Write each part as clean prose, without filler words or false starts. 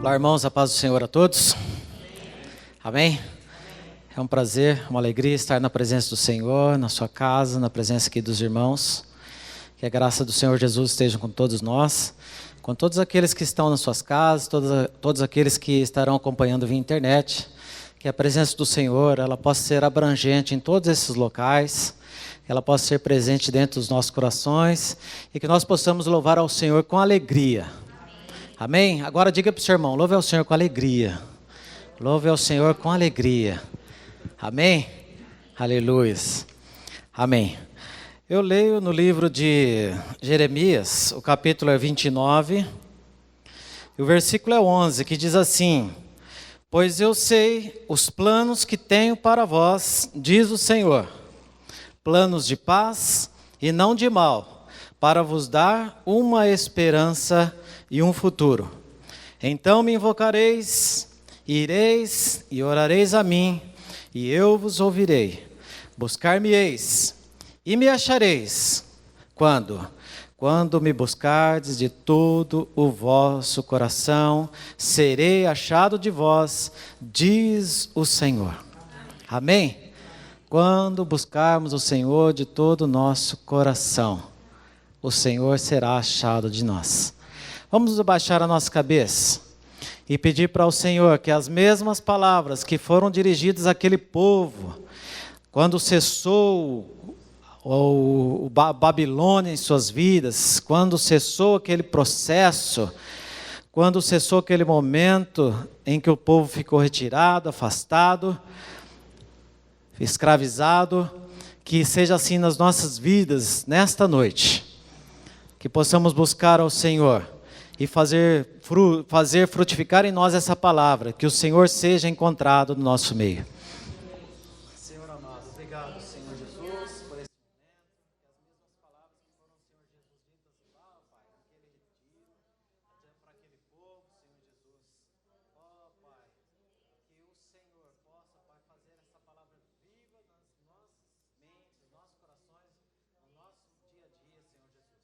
Olá, irmãos, a paz do Senhor a todos. Amém? É um prazer, uma alegria estar na presença do Senhor, na sua casa, na presença aqui dos irmãos. Que a graça do Senhor Jesus esteja com todos nós, com todos aqueles que estão nas suas casas, todos aqueles que estarão acompanhando via internet. Que a presença do Senhor, ela possa ser abrangente em todos esses locais, que ela possa ser presente dentro dos nossos corações e que nós possamos louvar ao Senhor com alegria. Amém? Agora diga para o seu irmão, louve ao Senhor com alegria. Louve ao Senhor com alegria. Amém? Aleluia. Amém. Eu leio no livro de Jeremias, o capítulo é 29, e o versículo é 11, que diz assim: Pois eu sei os planos que tenho para vós, diz o Senhor, planos de paz e não de mal, para vos dar uma esperança e um futuro. Então me invocareis, ireis e orareis a mim, e eu vos ouvirei. Buscar-me-eis e me achareis. Quando? Quando me buscardes de todo o vosso coração, serei achado de vós, diz o Senhor. Amém? Quando buscarmos o Senhor de todo o nosso coração, o Senhor será achado de nós. Vamos abaixar a nossa cabeça e pedir para o Senhor que as mesmas palavras que foram dirigidas àquele povo, quando cessou o Babilônia em suas vidas, quando cessou aquele processo, quando cessou aquele momento em que o povo ficou retirado, afastado, escravizado, que seja assim nas nossas vidas nesta noite, que possamos buscar ao Senhor e fazer frutificar em nós essa palavra, que o Senhor seja encontrado no nosso meio. Senhor amado, obrigado, Senhor Jesus, por esse momento, que as mesmas palavras que foram, Senhor Jesus, ditas lá, Pai, naquele retiro, para aquele povo, Senhor Jesus. Ó, Pai, que o Senhor possa, Pai, fazer essa palavra viva nas nossas mentes, nos nossos corações, no nosso dia a dia, Senhor Jesus.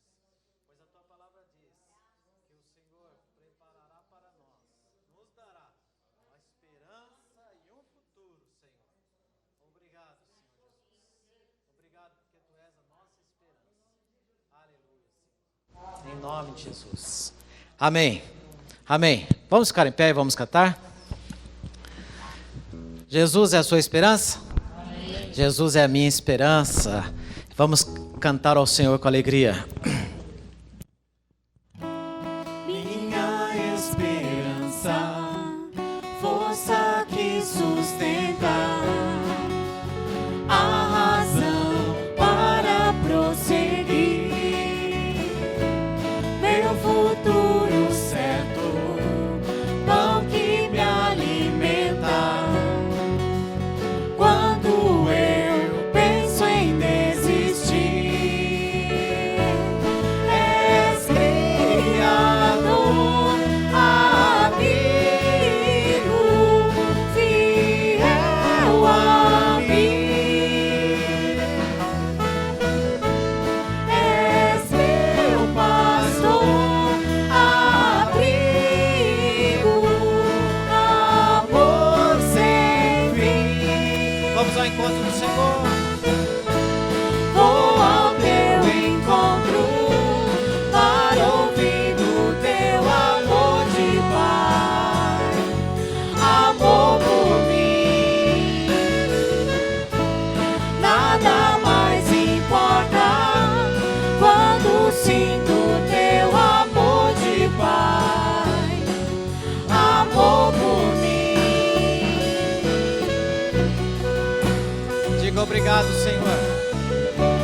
Pois a Tua palavra diz que o Senhor preparará para nós, nos dará uma esperança e um futuro, Senhor. Obrigado, Senhor Jesus. Obrigado porque Tu és a nossa esperança. Aleluia, Senhor. Em nome de Jesus. Amém. Amém. Vamos ficar em pé e vamos cantar? Jesus é a sua esperança? Amém. Jesus é a minha esperança. Vamos cantar ao Senhor com alegria. Força que sustenta, a razão para prosseguir, meu futuro certo, pão que me alimenta. Quando eu penso em desistir, és Criador, amigo, fiel a mim. És meu pastor, abrigo, amor sem fim. Vamos ao encontro do Senhor. Vou ao teu encontro para ouvir do teu amor de Pai, amor por mim. Nada mais importa quando sinto teu amor de Pai, amor por mim. Diga obrigado, Senhor,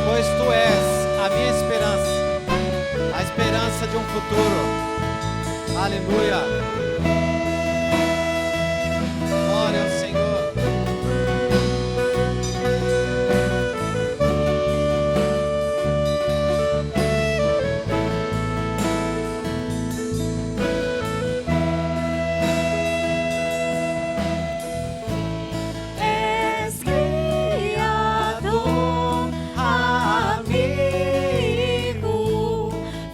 pois Tu és a minha esperança, a esperança de um futuro. Aleluia. Glória ao Senhor. És Criador, amigo,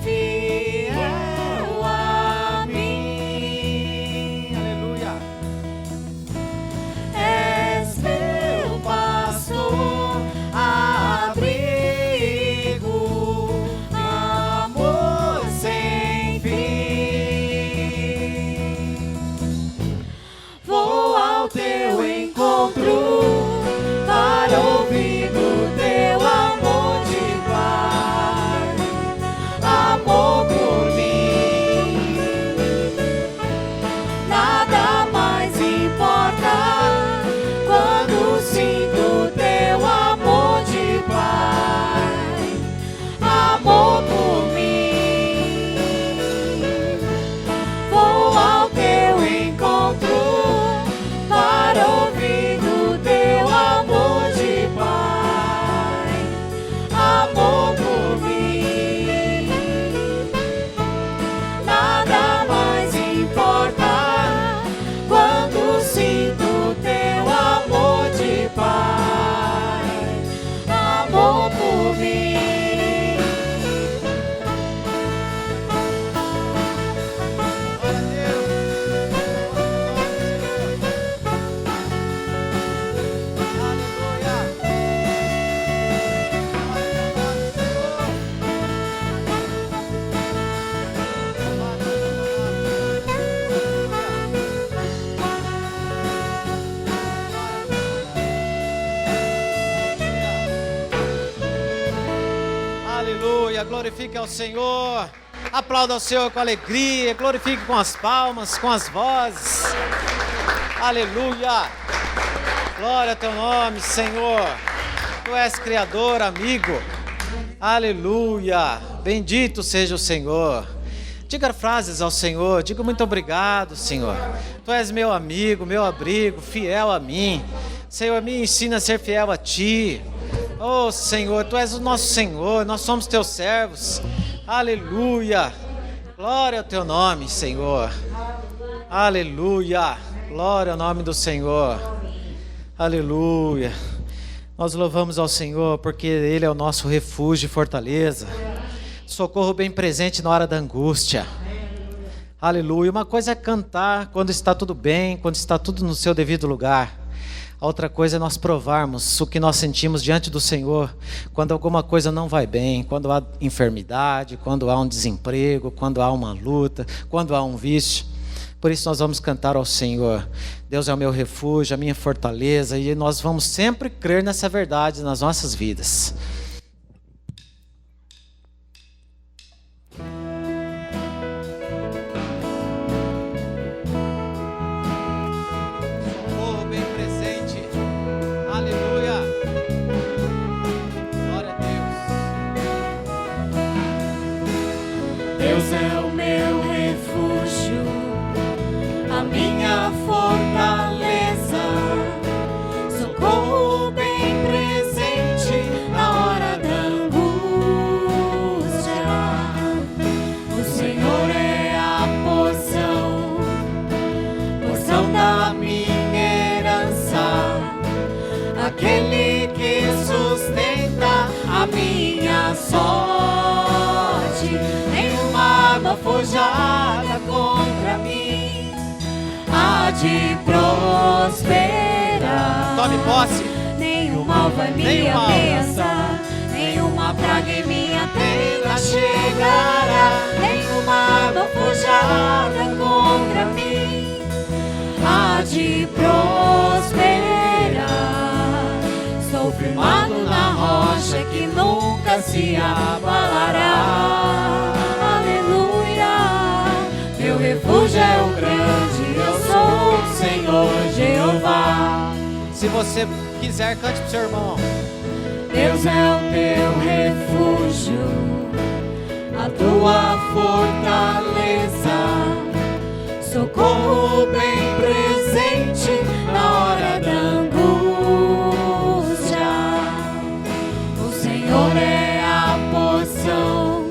fiel a mim. Aleluia, glorifique ao Senhor. Aplauda ao Senhor com alegria, glorifique com as palmas, com as vozes. Aleluia. Glória ao teu nome, Senhor. Tu és Criador, amigo. Aleluia. Bendito seja o Senhor. Diga frases ao Senhor. Diga muito obrigado, Senhor. Tu és meu amigo, meu abrigo, fiel a mim. Senhor, me ensina a ser fiel a Ti. Oh, Senhor, Tu és o nosso Senhor. Nós somos Teus servos. Aleluia. Glória ao Teu nome, Senhor. Aleluia. Glória ao nome do Senhor. Aleluia. Nós louvamos ao Senhor porque Ele é o nosso refúgio e fortaleza. Socorro bem presente na hora da angústia. Aleluia. Uma coisa é cantar quando está tudo bem, quando está tudo no seu devido lugar. A outra coisa é nós provarmos o que nós sentimos diante do Senhor quando alguma coisa não vai bem, quando há enfermidade, quando há um desemprego, quando há uma luta, quando há um vício. Por isso nós vamos cantar ao Senhor. Deus é o meu refúgio, a minha fortaleza, e nós vamos sempre crer nessa verdade nas nossas vidas. Socorro bem presente. Aleluia. Glória a Deus. Deus é o meu refúgio, a minha fortaleza, socorro bem presente na hora da angústia. O Senhor é a porção da minha herança, aquele que sustenta a minha sorte. Nenhuma arma forjada contra mim há de prosperar. Tome posse. Nenhum mal vai me ameaçar, nenhuma praga em minha tenda chegará. Nenhuma arma forjada contra mim há de prosperar. Estou firmado na rocha que nunca se abalará. Aleluia. Meu refúgio é o grande, eu sou o Senhor Jeová. Se você quiser, cante pro seu irmão. Deus é o teu refúgio, a tua fortaleza, socorro bem presente na hora da angústia. O Senhor é a porção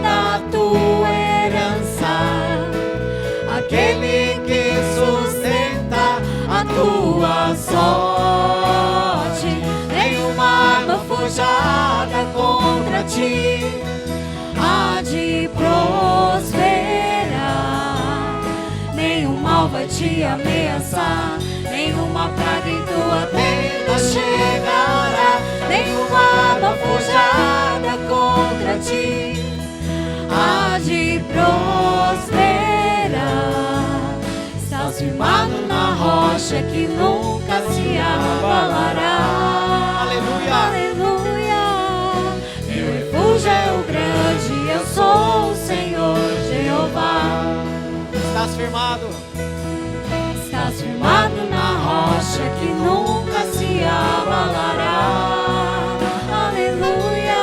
da tua herança, aquele que sustenta a tua sorte. Nenhuma arma forjada contra ti há de prosperar. Nenhum mal vai te ameaçar, nenhuma praga em tua tenda chegará. Nenhuma arma forjada contra ti há de prosperar. Estás firmado na rocha que nunca se abalará. Aleluia. Aleluia. Meu refúgio é o grande, eu sou o Senhor Jeová. Estás firmado. Estás firmado na rocha que nunca se abalará. Aleluia.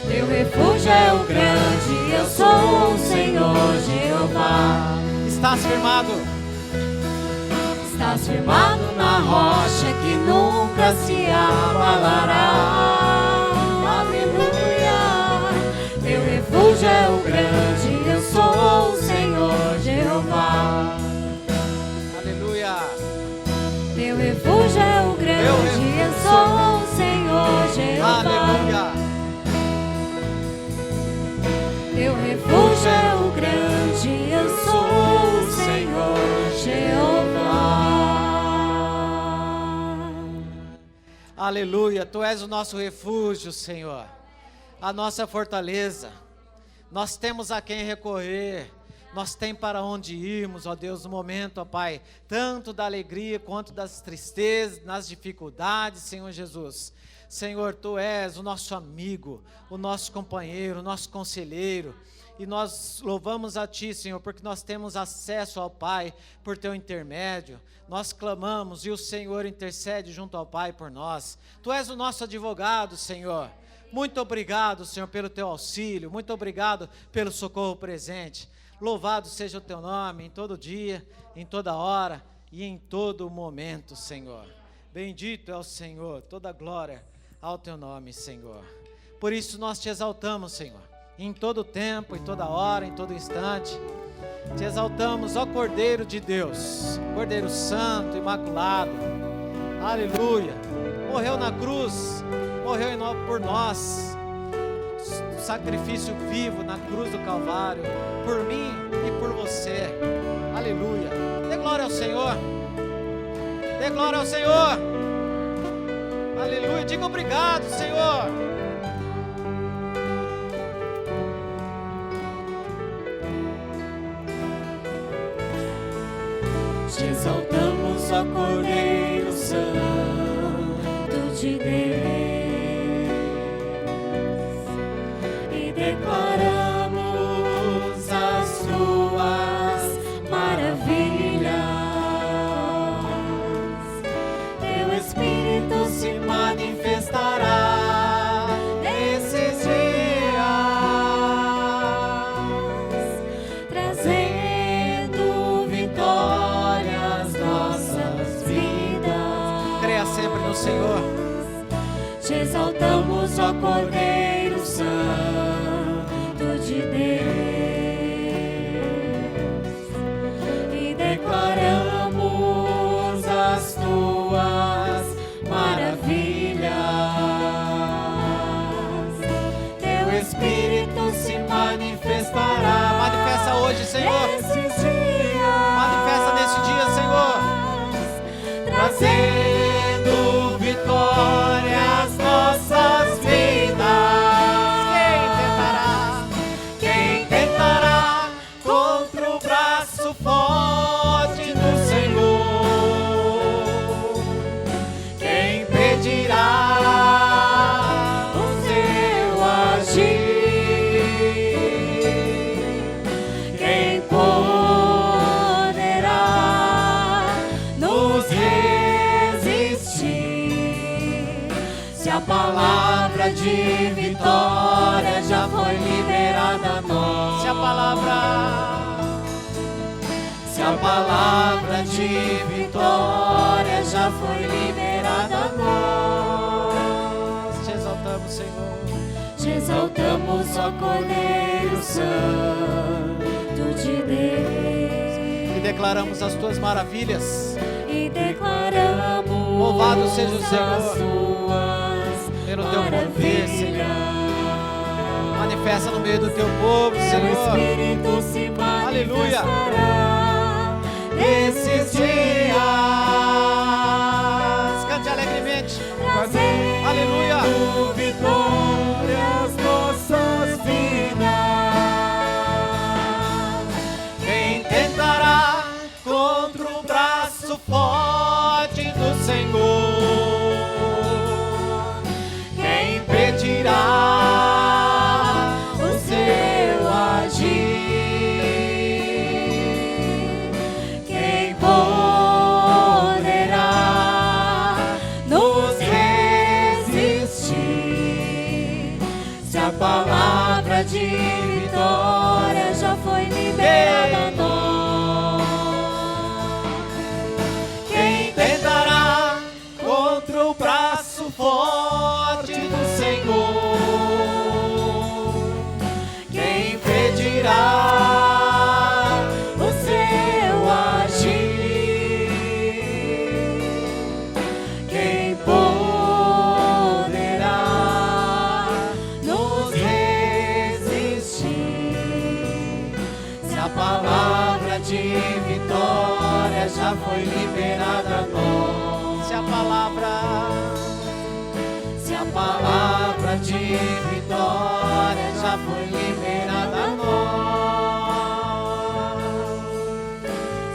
Meu refúgio é o grande, eu sou o Senhor Jeová. Estás firmado. Estás firmado na rocha que nunca se abalará. Aleluia. Meu refúgio é o grande, eu sou o Senhor Jeová. Aleluia. Meu refúgio é o grande, eu sou o Senhor Jeová. Aleluia. Meu refúgio é o grande, eu sou o Senhor Jeová. Aleluia. Tu és o nosso refúgio, Senhor. A nossa fortaleza. Nós temos a quem recorrer. Nós temos para onde irmos, ó Deus, no momento, ó Pai, tanto da alegria quanto das tristezas, nas dificuldades, Senhor Jesus. Senhor, Tu és o nosso amigo, o nosso companheiro, o nosso conselheiro. E nós louvamos a Ti, Senhor, porque nós temos acesso ao Pai por Teu intermédio. Nós clamamos e o Senhor intercede junto ao Pai por nós. Tu és o nosso advogado, Senhor. Muito obrigado, Senhor, pelo Teu auxílio. Muito obrigado pelo socorro presente. Louvado seja o Teu nome em todo dia, em toda hora e em todo momento, Senhor. Bendito é o Senhor, toda glória ao Teu nome, Senhor. Por isso nós Te exaltamos, Senhor, em todo tempo, em toda hora, em todo instante. Te exaltamos, ó Cordeiro de Deus, Cordeiro Santo, Imaculado. Aleluia. Morreu na cruz, morreu por nós. Sacrifício vivo na cruz do Calvário, por mim e por você. Aleluia. Dê glória ao Senhor. Dê glória ao Senhor. Aleluia. Diga obrigado, Senhor. Te exaltamos, ó Cordeiro Santo de Deus, e declaramos as Tuas maravilhas. Teu Espírito se manifestará nesses dias, trazendo vitória às nossas vidas. Creia sempre no Senhor. Te exaltamos, ó Cordeiro Santo de Deus, e declaramos as Tuas maravilhas. Teu Espírito se manifestará. Manifesta hoje, Senhor. Nesses dias. Manifesta nesse dia, Senhor. Trazendo vitória às nossas vidas. Quem tentará contra o braço forte do Senhor? Quem pedirá o seu agir? Quem poderá nos resistir? Se a palavra de vitória já foi liberada a nós. Se a palavra de vitória já foi liberada a nós. Te exaltamos, Senhor. Te exaltamos, ó Cordeiro Santo de Deus, E declaramos as Tuas maravilhas. e declaramos Louvado seja o Senhor as Tuas pelo Teu poder, maravilhas. Senhor. Manifesta no meio do Teu povo, Teu Senhor. Espírito se Aleluia. manifestará nesses dias, Cante alegremente. trazendo Aleluia. vitória às nossas vidas. Quem tentará Contra o braço forte do Senhor, quem pedirá o seu agir? Quem poderá nos resistir? Se a palavra de vitória já foi liberada a nós. Quem tentará contra o braço forte do Senhor? Quem pedirá o seu agir? Quem poderá nos resistir? Se a palavra de vitória já foi liberada a nós. Se a palavra de vitória já foi liberada a nós.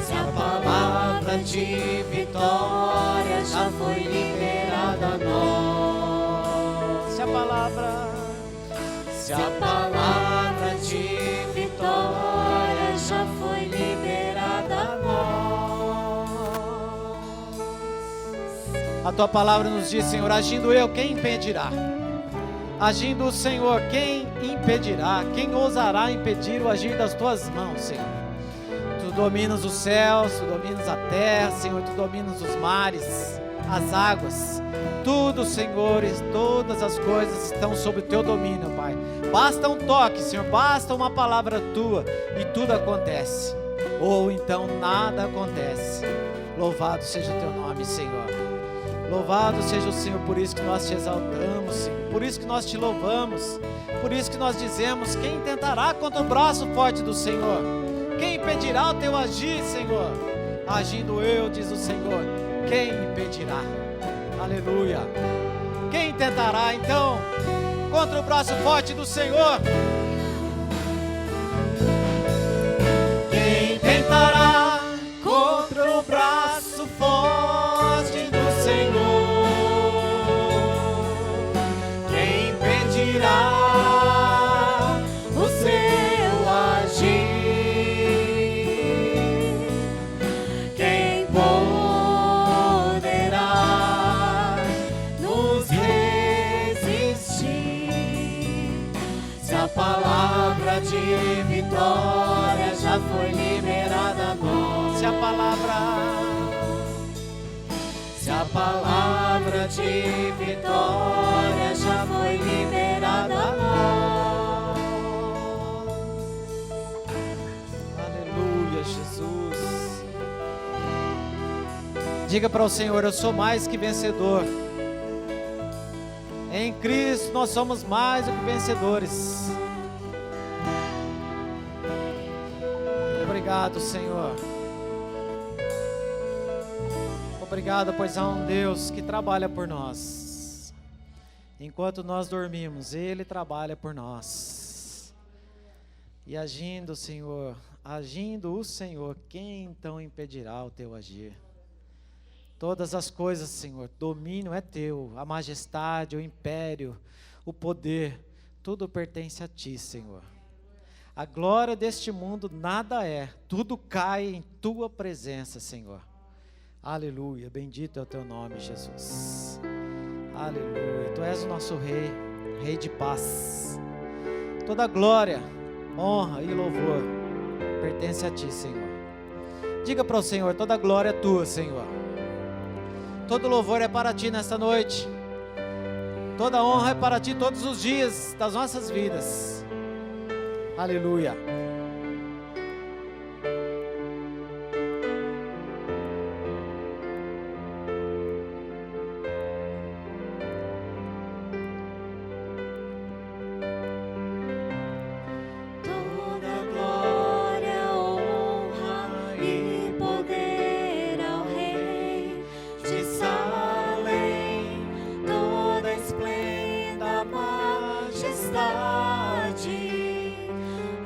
Se a palavra de vitória já foi liberada a nós. Se a palavra de vitória já foi liberada a nós. A tua palavra nos diz, Senhor, agindo eu, quem impedirá? Agindo o Senhor, quem impedirá? Quem ousará impedir o agir das tuas mãos, Senhor? Tu dominas os céus, tu dominas a terra, Senhor, tu dominas os mares, as águas. Tudo, Senhor, e todas as coisas estão sob o teu domínio, Pai. Basta um toque, Senhor, basta uma palavra tua e tudo acontece. Ou então nada acontece. Louvado seja o teu nome, Senhor. Louvado seja o Senhor, por isso que nós te exaltamos, Senhor. Por isso que nós te louvamos. Por isso que nós dizemos, quem tentará contra o braço forte do Senhor? Quem impedirá o teu agir, Senhor? Agindo eu, diz o Senhor, quem impedirá? Aleluia. Quem tentará então contra o braço forte do Senhor? Quem tentará contra o braço forte do Senhor? Quem impedirá o seu agir? Quem poderá nos resistir? Se a palavra de vitória já foi liberada a nós. Se a palavra de vitória já foi liberada a nós. Aleluia, Jesus. Diga para o Senhor, eu sou mais que vencedor. Em Cristo nós somos mais do que vencedores. Obrigado, Senhor. Obrigado, pois há um Deus que trabalha por nós. Enquanto nós dormimos, Ele trabalha por nós. E agindo o Senhor, quem então impedirá o teu agir? Todas as coisas, Senhor, domínio é teu, a majestade, o império, o poder, tudo pertence a ti, Senhor. A glória deste mundo nada é, tudo cai em tua presença, Senhor. Aleluia, bendito é o teu nome, Jesus. Aleluia, tu és o nosso Rei, Rei de paz. Toda glória, honra e louvor pertence a ti, Senhor. Diga para o Senhor, toda glória é tua, Senhor. Todo louvor é para ti nesta noite. Toda honra é para ti todos os dias das nossas vidas. Aleluia.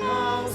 Ao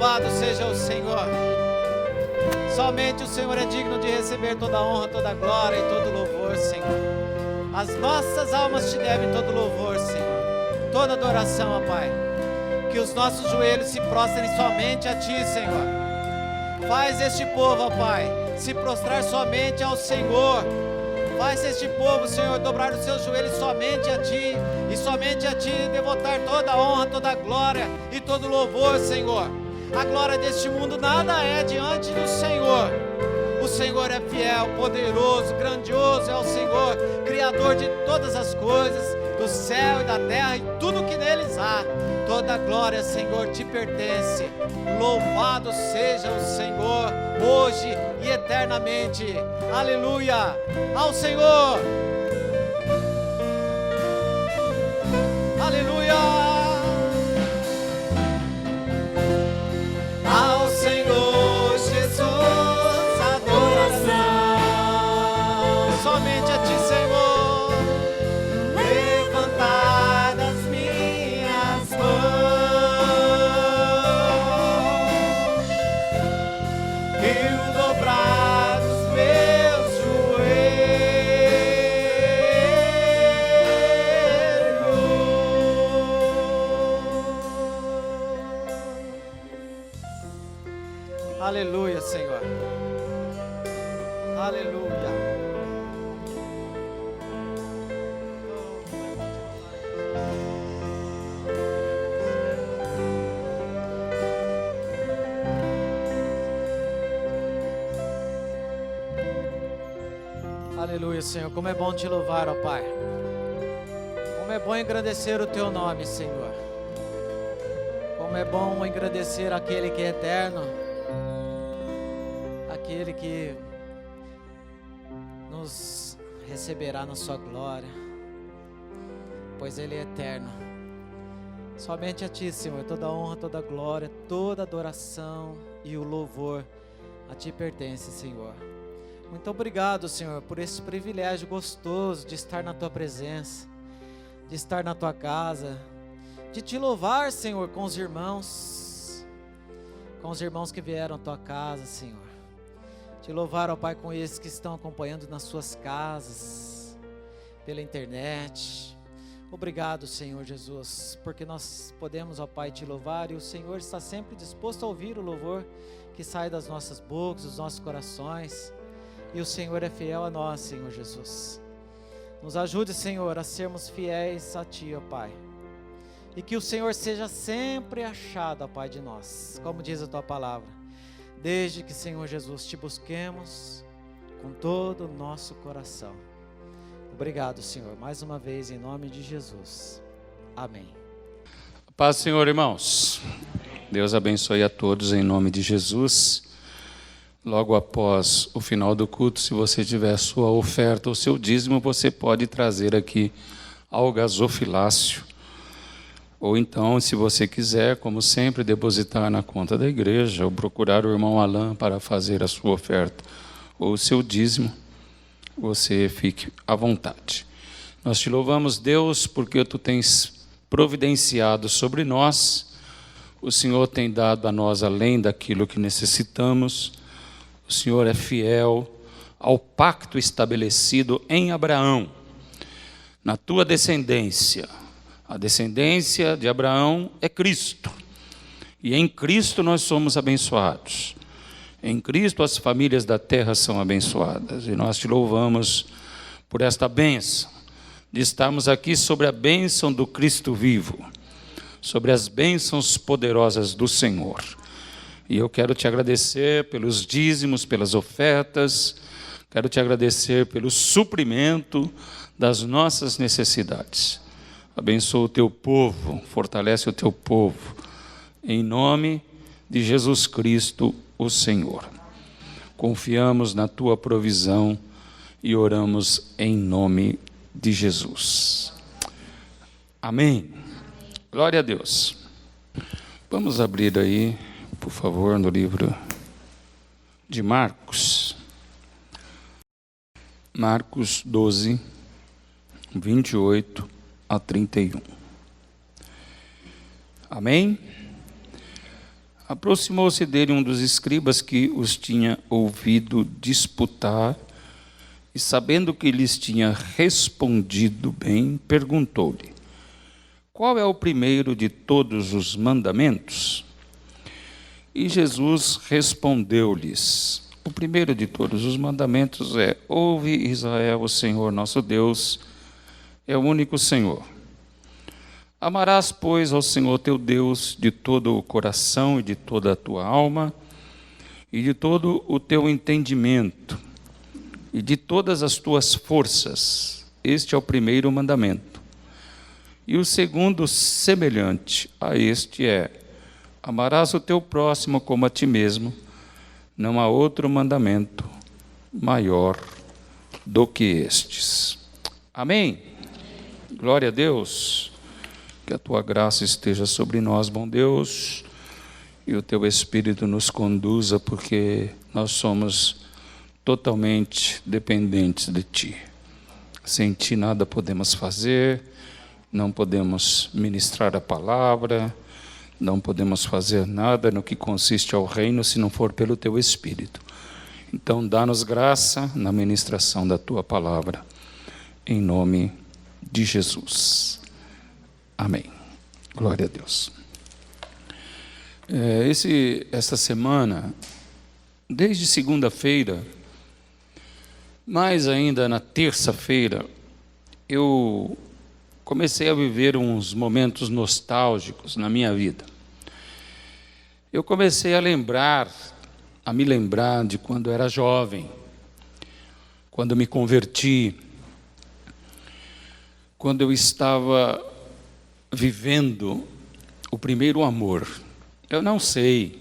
Louvado seja o Senhor. Somente o Senhor é digno de receber toda a honra, toda a glória e todo louvor, Senhor. As nossas almas te devem todo louvor, Senhor. Toda adoração, ó Pai. Que os nossos joelhos se prostrem somente a Ti, Senhor. Faz este povo, ó Pai, se prostrar somente ao Senhor. Faz este povo, Senhor, dobrar os seus joelhos somente a Ti. E somente a Ti devotar toda a honra, toda a glória e todo louvor, Senhor. A glória deste mundo nada é diante do Senhor. O Senhor é fiel, poderoso, grandioso é o Senhor, Criador de todas as coisas, do céu e da terra e tudo que neles há. Toda a glória, Senhor, te pertence. Louvado seja o Senhor, hoje e eternamente. Aleluia! Ao Senhor! Aleluia! Ao Senhor Jesus, adoração. Somente a Ti, Senhor. Levantar as minhas mãos e o dobrar os meus joelhos. Aleluia, Senhor. Aleluia. Aleluia, Senhor. Como é bom te louvar, ó Pai. Como é bom engrandecer o Teu nome, Senhor. Como é bom engrandecer aquele que é eterno, aquele que nos receberá na sua glória, pois Ele é eterno. Somente a Ti, Senhor, toda a honra, toda a glória, toda a adoração e o louvor a Ti pertence, Senhor. Muito obrigado, Senhor, por esse privilégio gostoso de estar na Tua presença, de estar na Tua casa, de Te louvar, Senhor, com os irmãos que vieram à Tua casa, Senhor. Te louvar, ó Pai, com esses que estão acompanhando nas suas casas, pela internet. Obrigado, Senhor Jesus, porque nós podemos, ó Pai, Te louvar e o Senhor está sempre disposto a ouvir o louvor que sai das nossas bocas, dos nossos corações. E o Senhor é fiel a nós, Senhor Jesus. Nos ajude, Senhor, a sermos fiéis a Ti, ó Pai. E que o Senhor seja sempre achado, ó Pai, de nós, como diz a Tua palavra. Desde que, Senhor Jesus, Te busquemos com todo o nosso coração. Obrigado, Senhor, mais uma vez, em nome de Jesus. Amém. Paz, Senhor, irmãos. Deus abençoe a todos em nome de Jesus. Logo após o final do culto, se você tiver a sua oferta ou seu dízimo, você pode trazer aqui ao gasofilácio. Ou então, se você quiser, como sempre, depositar na conta da igreja, ou procurar o irmão Alain para fazer a sua oferta ou o seu dízimo, você fique à vontade. Nós te louvamos, Deus, porque Tu tens providenciado sobre nós. O Senhor tem dado a nós além daquilo que necessitamos. O Senhor é fiel ao pacto estabelecido em Abraão, na tua descendência. A descendência de Abraão é Cristo. E em Cristo nós somos abençoados. Em Cristo as famílias da terra são abençoadas. E nós te louvamos por esta bênção, de estarmos aqui sobre a bênção do Cristo vivo, sobre as bênçãos poderosas do Senhor. E eu quero te agradecer pelos dízimos, pelas ofertas, quero te agradecer pelo suprimento das nossas necessidades. Abençoa o Teu povo, fortalece o Teu povo, em nome de Jesus Cristo, o Senhor. Confiamos na Tua provisão e oramos em nome de Jesus. Amém. Glória a Deus. Vamos abrir aí, por favor, no livro de Marcos. Marcos 12, 28 a 31. Amém? Aproximou-se dele um dos escribas que os tinha ouvido disputar, e sabendo que lhes tinha respondido bem, perguntou-lhe: qual é o primeiro de todos os mandamentos? E Jesus respondeu-lhes: o primeiro de todos os mandamentos é: ouve, Israel, o Senhor nosso Deus é o único Senhor. Amarás, pois, ao Senhor teu Deus de todo o coração e de toda a tua alma e de todo o teu entendimento e de todas as tuas forças. Este é o primeiro mandamento. E o segundo, semelhante a este, é: amarás o teu próximo como a ti mesmo. Não há outro mandamento maior do que estes. Amém? Glória a Deus. Que a tua graça esteja sobre nós, bom Deus, e o teu Espírito nos conduza, porque nós somos totalmente dependentes de ti. Sem ti nada podemos fazer, não podemos ministrar a palavra, não podemos fazer nada no que consiste ao reino se não for pelo teu Espírito. Então, dá-nos graça na ministração da tua palavra, em nome de Jesus. Amém. Glória a Deus. Essa semana, desde segunda-feira, mais ainda na terça-feira, eu comecei a viver uns momentos nostálgicos na minha vida. Eu comecei a me lembrar de quando era jovem, quando me converti, quando eu estava vivendo o primeiro amor. Eu não sei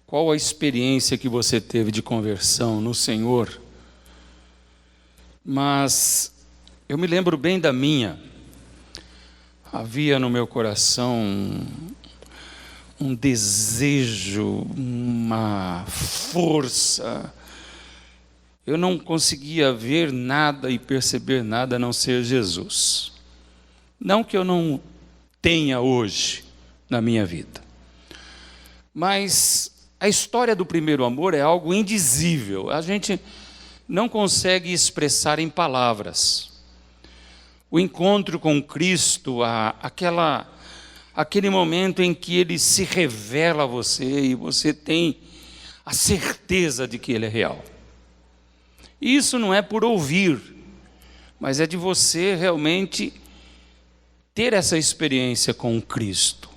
qual a experiência que você teve de conversão no Senhor, mas eu me lembro bem da minha. Havia no meu coração um desejo, uma força. Eu não conseguia ver nada e perceber nada a não ser Jesus. Não que eu não tenha hoje na minha vida, mas a história do primeiro amor é algo indizível. A gente não consegue expressar em palavras. O encontro com Cristo, aquele momento em que Ele se revela a você e você tem a certeza de que Ele é real. E isso não é por ouvir, mas é de você realmente ter essa experiência com Cristo.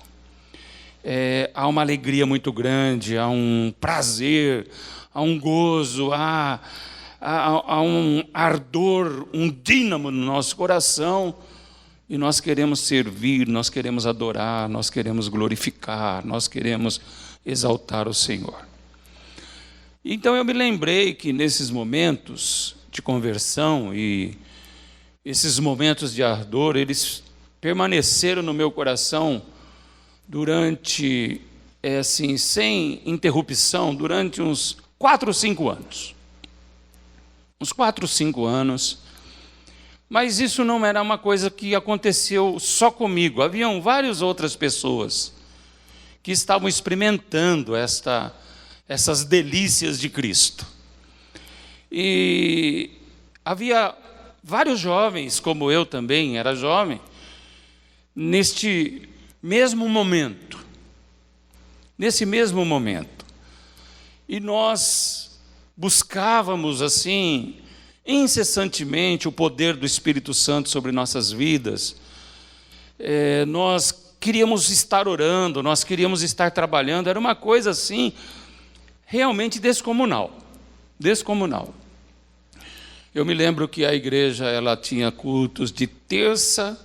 Há uma alegria muito grande, há um prazer, há um gozo, há um ardor, um dínamo no nosso coração, e nós queremos servir, nós queremos adorar, nós queremos glorificar, nós queremos exaltar o Senhor. Então eu me lembrei que nesses momentos de conversão e esses momentos de ardor, eles permaneceram no meu coração durante, sem interrupção, durante uns 4 ou 5 anos. Uns 4 ou 5 anos. Mas isso não era uma coisa que aconteceu só comigo. Haviam várias outras pessoas que estavam experimentando essas delícias de Cristo. E havia vários jovens, como eu também era jovem, nesse mesmo momento. E nós buscávamos assim incessantemente o poder do Espírito Santo sobre nossas vidas. Nós queríamos estar orando, nós queríamos estar trabalhando. Era uma coisa assim realmente descomunal. Eu me lembro que a igreja ela tinha cultos de terça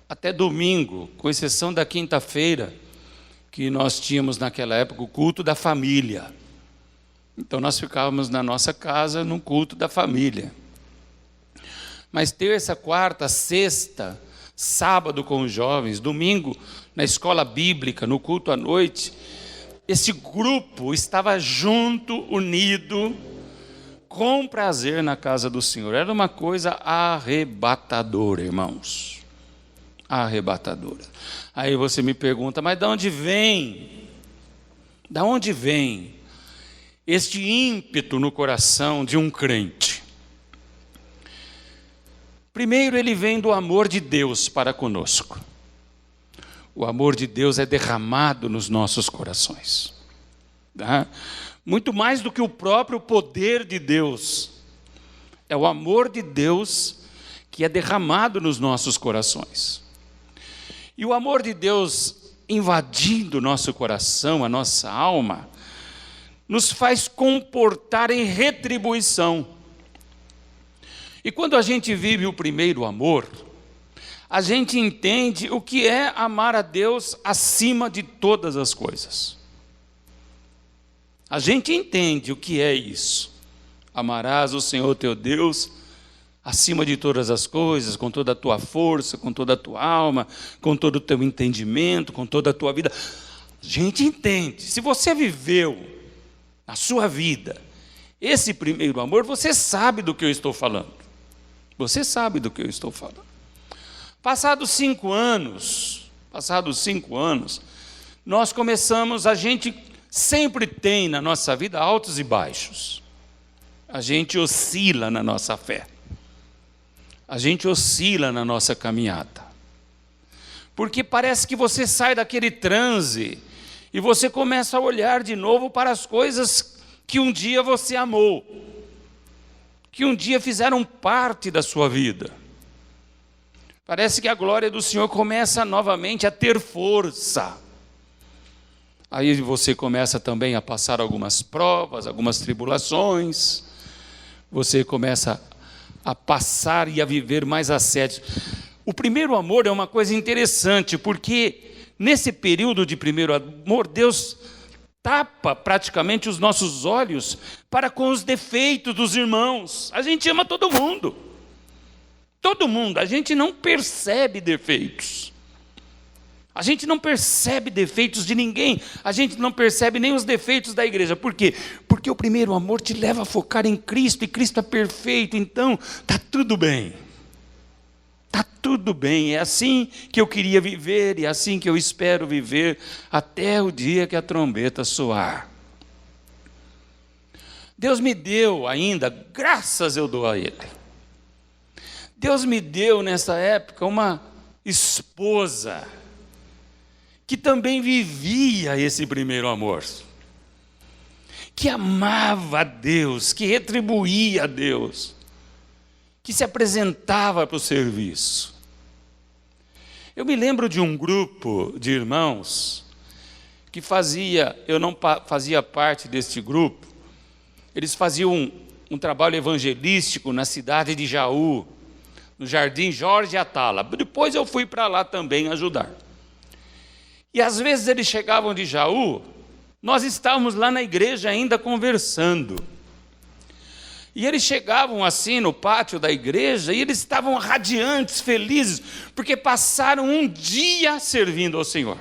até domingo, com exceção da quinta-feira, que nós tínhamos naquela época o culto da família. Então nós ficávamos na nossa casa no culto da família. Mas terça, quarta, sexta, sábado com os jovens, domingo na escola bíblica, no culto à noite, esse grupo estava junto, unido, com prazer na casa do Senhor. Era uma coisa arrebatadora, irmãos. Arrebatadora. Aí você me pergunta, mas de onde vem Da onde vem este ímpeto no coração de um crente? Primeiro, ele vem do amor de Deus para conosco. O amor de Deus é derramado nos nossos corações. Tá? Muito mais do que o próprio poder de Deus. É o amor de Deus que é derramado nos nossos corações. E o amor de Deus invadindo o nosso coração, a nossa alma, nos faz comportar em retribuição. E quando a gente vive o primeiro amor, a gente entende o que é amar a Deus acima de todas as coisas. A gente entende o que é isso. Amarás o Senhor teu Deus acima de todas as coisas, com toda a tua força, com toda a tua alma, com todo o teu entendimento, com toda a tua vida. A gente entende. Se você viveu na sua vida esse primeiro amor, você sabe do que eu estou falando. Você sabe do que eu estou falando. Passados 5 anos, nós começamos, a gente sempre tem na nossa vida altos e baixos. A gente oscila na nossa fé. A gente oscila na nossa caminhada. Porque parece que você sai daquele transe e você começa a olhar de novo para as coisas que um dia você amou, que um dia fizeram parte da sua vida. Parece que a glória do Senhor começa novamente a ter força. Aí você começa também a passar algumas provas, algumas tribulações. Você começa a passar e a viver mais assédios. O primeiro amor é uma coisa interessante, porque nesse período de primeiro amor, Deus tapa praticamente os nossos olhos para com os defeitos dos irmãos. A gente ama todo mundo. Todo mundo. A gente não percebe defeitos. A gente não percebe defeitos de ninguém. A gente não percebe nem os defeitos da igreja. Por quê? Porque o primeiro amor te leva a focar em Cristo, e Cristo é perfeito, então está tudo bem. Está tudo bem, é assim que eu queria viver, e é assim que eu espero viver, até o dia que a trombeta soar. Deus me deu ainda, graças eu dou a Ele. Deus me deu nessa época uma esposa que também vivia esse primeiro amor, que amava a Deus, que retribuía a Deus, que se apresentava para o serviço. Eu me lembro de um grupo de irmãos que eu não fazia parte deste grupo, eles faziam um trabalho evangelístico na cidade de Jaú, no Jardim Jorge Atala. Depois eu fui para lá também ajudar. E às vezes eles chegavam de Jaú, nós estávamos lá na igreja ainda conversando. E eles chegavam assim no pátio da igreja e eles estavam radiantes, felizes, porque passaram um dia servindo ao Senhor.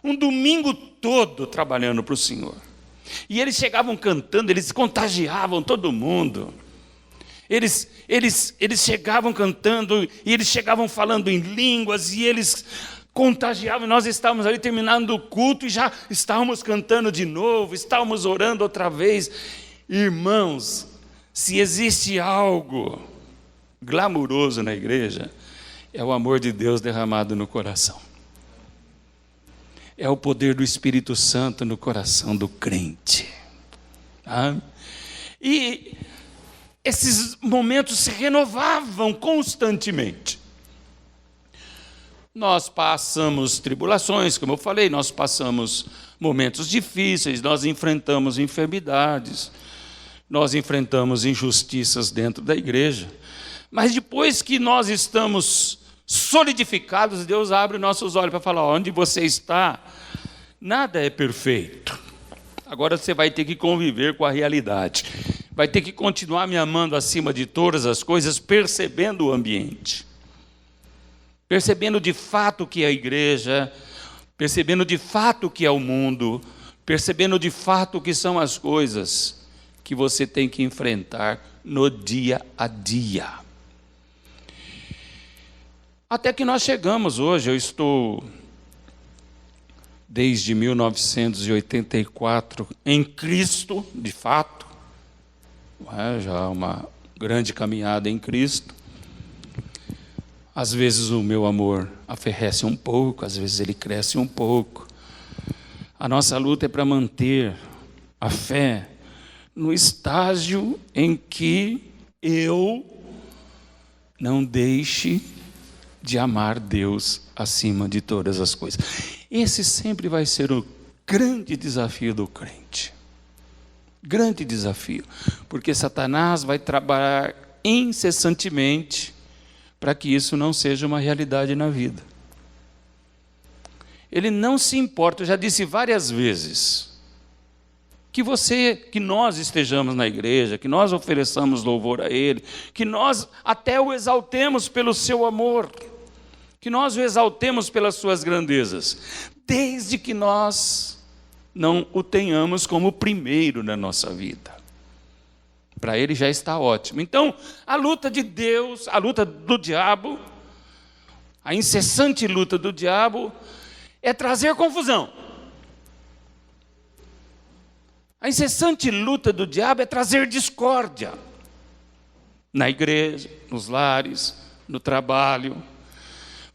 Um domingo todo trabalhando para o Senhor. E eles chegavam cantando, eles contagiavam todo mundo. Eles chegavam cantando e eles chegavam falando em línguas e eles contagiavam. Nós estávamos ali terminando o culto e já estávamos cantando de novo, estávamos orando outra vez. Irmãos, se existe algo glamuroso na igreja, é o amor de Deus derramado no coração. É o poder do Espírito Santo no coração do crente. E esses momentos se renovavam constantemente. Nós passamos tribulações, como eu falei, nós passamos momentos difíceis, nós enfrentamos enfermidades, nós enfrentamos injustiças dentro da igreja. Mas depois que nós estamos solidificados, Deus abre nossos olhos para falar: onde você está, nada é perfeito. Agora você vai ter que conviver com a realidade. Vai ter que continuar me amando acima de todas as coisas, percebendo o ambiente. Percebendo de fato o que é a igreja, percebendo de fato o que é o mundo, percebendo de fato o que são as coisas que você tem que enfrentar no dia a dia. Até que nós chegamos hoje, eu estou desde 1984 em Cristo, de fato, já uma grande caminhada em Cristo. Às vezes o meu amor aferrece um pouco, às vezes ele cresce um pouco. A nossa luta é para manter a fé no estágio em que eu não deixe de amar Deus acima de todas as coisas. Esse sempre vai ser o grande desafio do crente. Grande desafio. Porque Satanás vai trabalhar incessantemente para que isso não seja uma realidade na vida. Ele não se importa, eu já disse várias vezes, que nós estejamos na igreja, que nós ofereçamos louvor a Ele, que nós até o exaltemos pelo seu amor, que nós o exaltemos pelas suas grandezas, desde que nós não o tenhamos como primeiro na nossa vida. Para Ele já está ótimo. Então, a luta de Deus, a luta do diabo, a incessante luta do diabo é trazer confusão. A incessante luta do diabo é trazer discórdia na igreja, nos lares, no trabalho,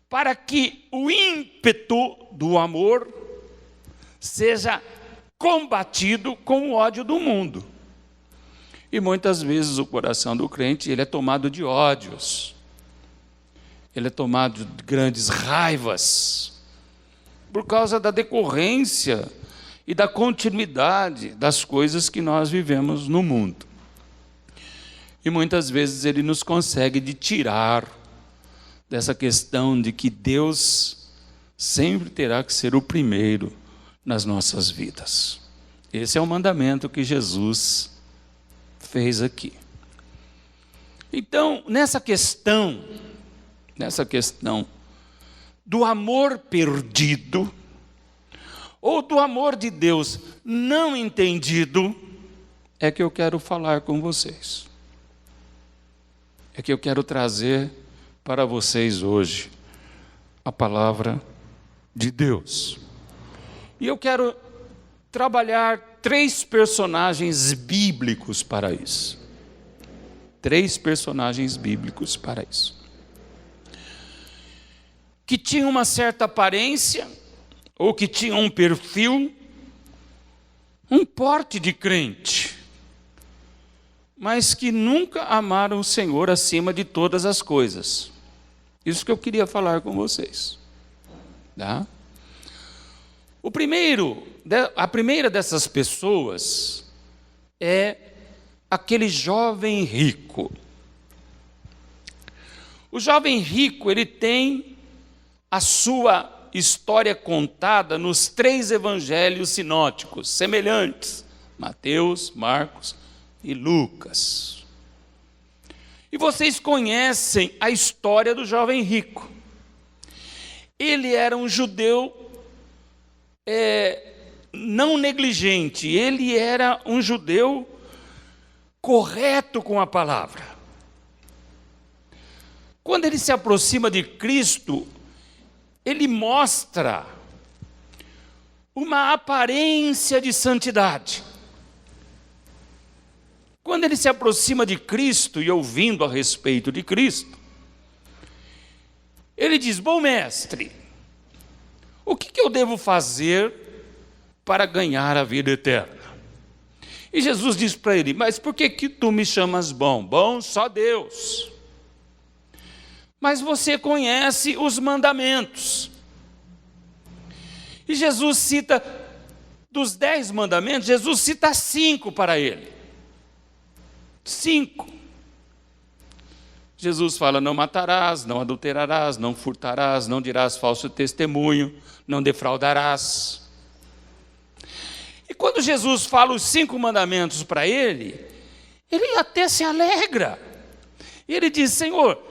para que o ímpeto do amor seja combatido com o ódio do mundo. E muitas vezes o coração do crente ele é tomado de ódios, ele é tomado de grandes raivas, por causa da decorrência e da continuidade das coisas que nós vivemos no mundo. E muitas vezes ele nos consegue de tirar dessa questão de que Deus sempre terá que ser o primeiro nas nossas vidas. Esse é o mandamento que Jesus fez aqui. Então, nessa questão do amor perdido, ou do amor de Deus não entendido, é que eu quero falar com vocês. É que eu quero trazer para vocês hoje a palavra de Deus. E eu quero trabalhar 3 personagens bíblicos para isso. 3 personagens bíblicos para isso. Que tinham uma certa aparência, ou que tinham um perfil, um porte de crente, mas que nunca amaram o Senhor acima de todas as coisas. Isso que eu queria falar com vocês. Tá? A primeira dessas pessoas é aquele jovem rico. O jovem rico, ele tem a sua história contada nos 3 evangelhos sinóticos, semelhantes, Mateus, Marcos e Lucas. E vocês conhecem a história do jovem rico. Ele era um judeu não negligente, ele era um judeu correto com a palavra. Quando ele se aproxima de Cristo, ele mostra uma aparência de santidade. Quando ele se aproxima de Cristo e ouvindo a respeito de Cristo, ele diz: bom mestre, o que eu devo fazer para ganhar a vida eterna? E Jesus diz para ele: mas por que tu me chamas bom? Bom só Deus. Mas você conhece os mandamentos. E Jesus cita, dos 10 mandamentos, Jesus cita 5 para ele. 5. Jesus fala: não matarás, não adulterarás, não furtarás, não dirás falso testemunho, não defraudarás. E quando Jesus fala os 5 mandamentos para ele, ele até se alegra. E ele diz: Senhor,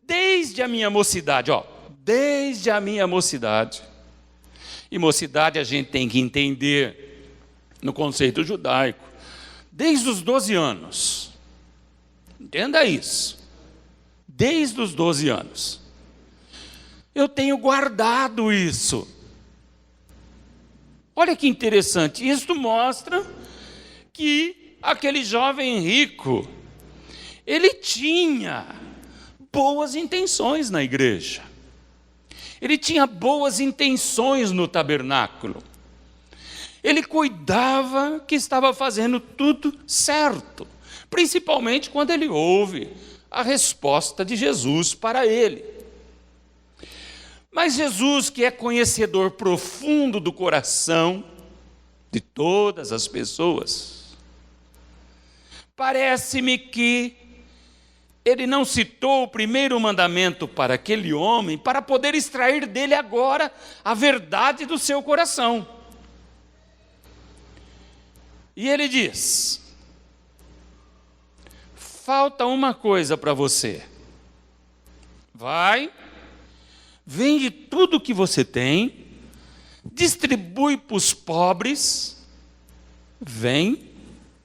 desde a minha mocidade, desde a minha mocidade, e mocidade a gente tem que entender no conceito judaico, desde os 12 anos, entenda isso, desde os 12 anos, eu tenho guardado isso. Olha que interessante, isso mostra que aquele jovem rico, ele tinha boas intenções na igreja. Ele tinha boas intenções no tabernáculo. Ele cuidava que estava fazendo tudo certo, principalmente quando ele ouve a resposta de Jesus para ele. Mas Jesus, que é conhecedor profundo do coração de todas as pessoas, parece-me que ele não citou o primeiro mandamento para aquele homem para poder extrair dele agora a verdade do seu coração. E ele diz: falta uma coisa para você. Vai, vende tudo o que você tem, distribui para os pobres, vem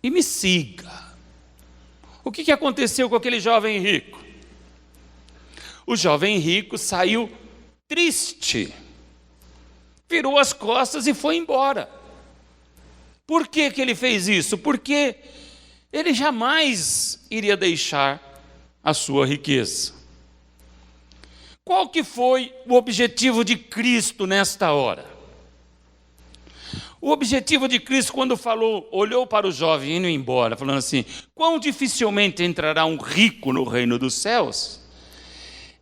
e me siga. O que aconteceu com aquele jovem rico? O jovem rico saiu triste, virou as costas e foi embora. Por que ele fez isso? Porque ele jamais iria deixar a sua riqueza. Qual que foi o objetivo de Cristo nesta hora? O objetivo de Cristo, quando olhou para o jovem indo embora, falando assim: quão dificilmente entrará um rico no reino dos céus,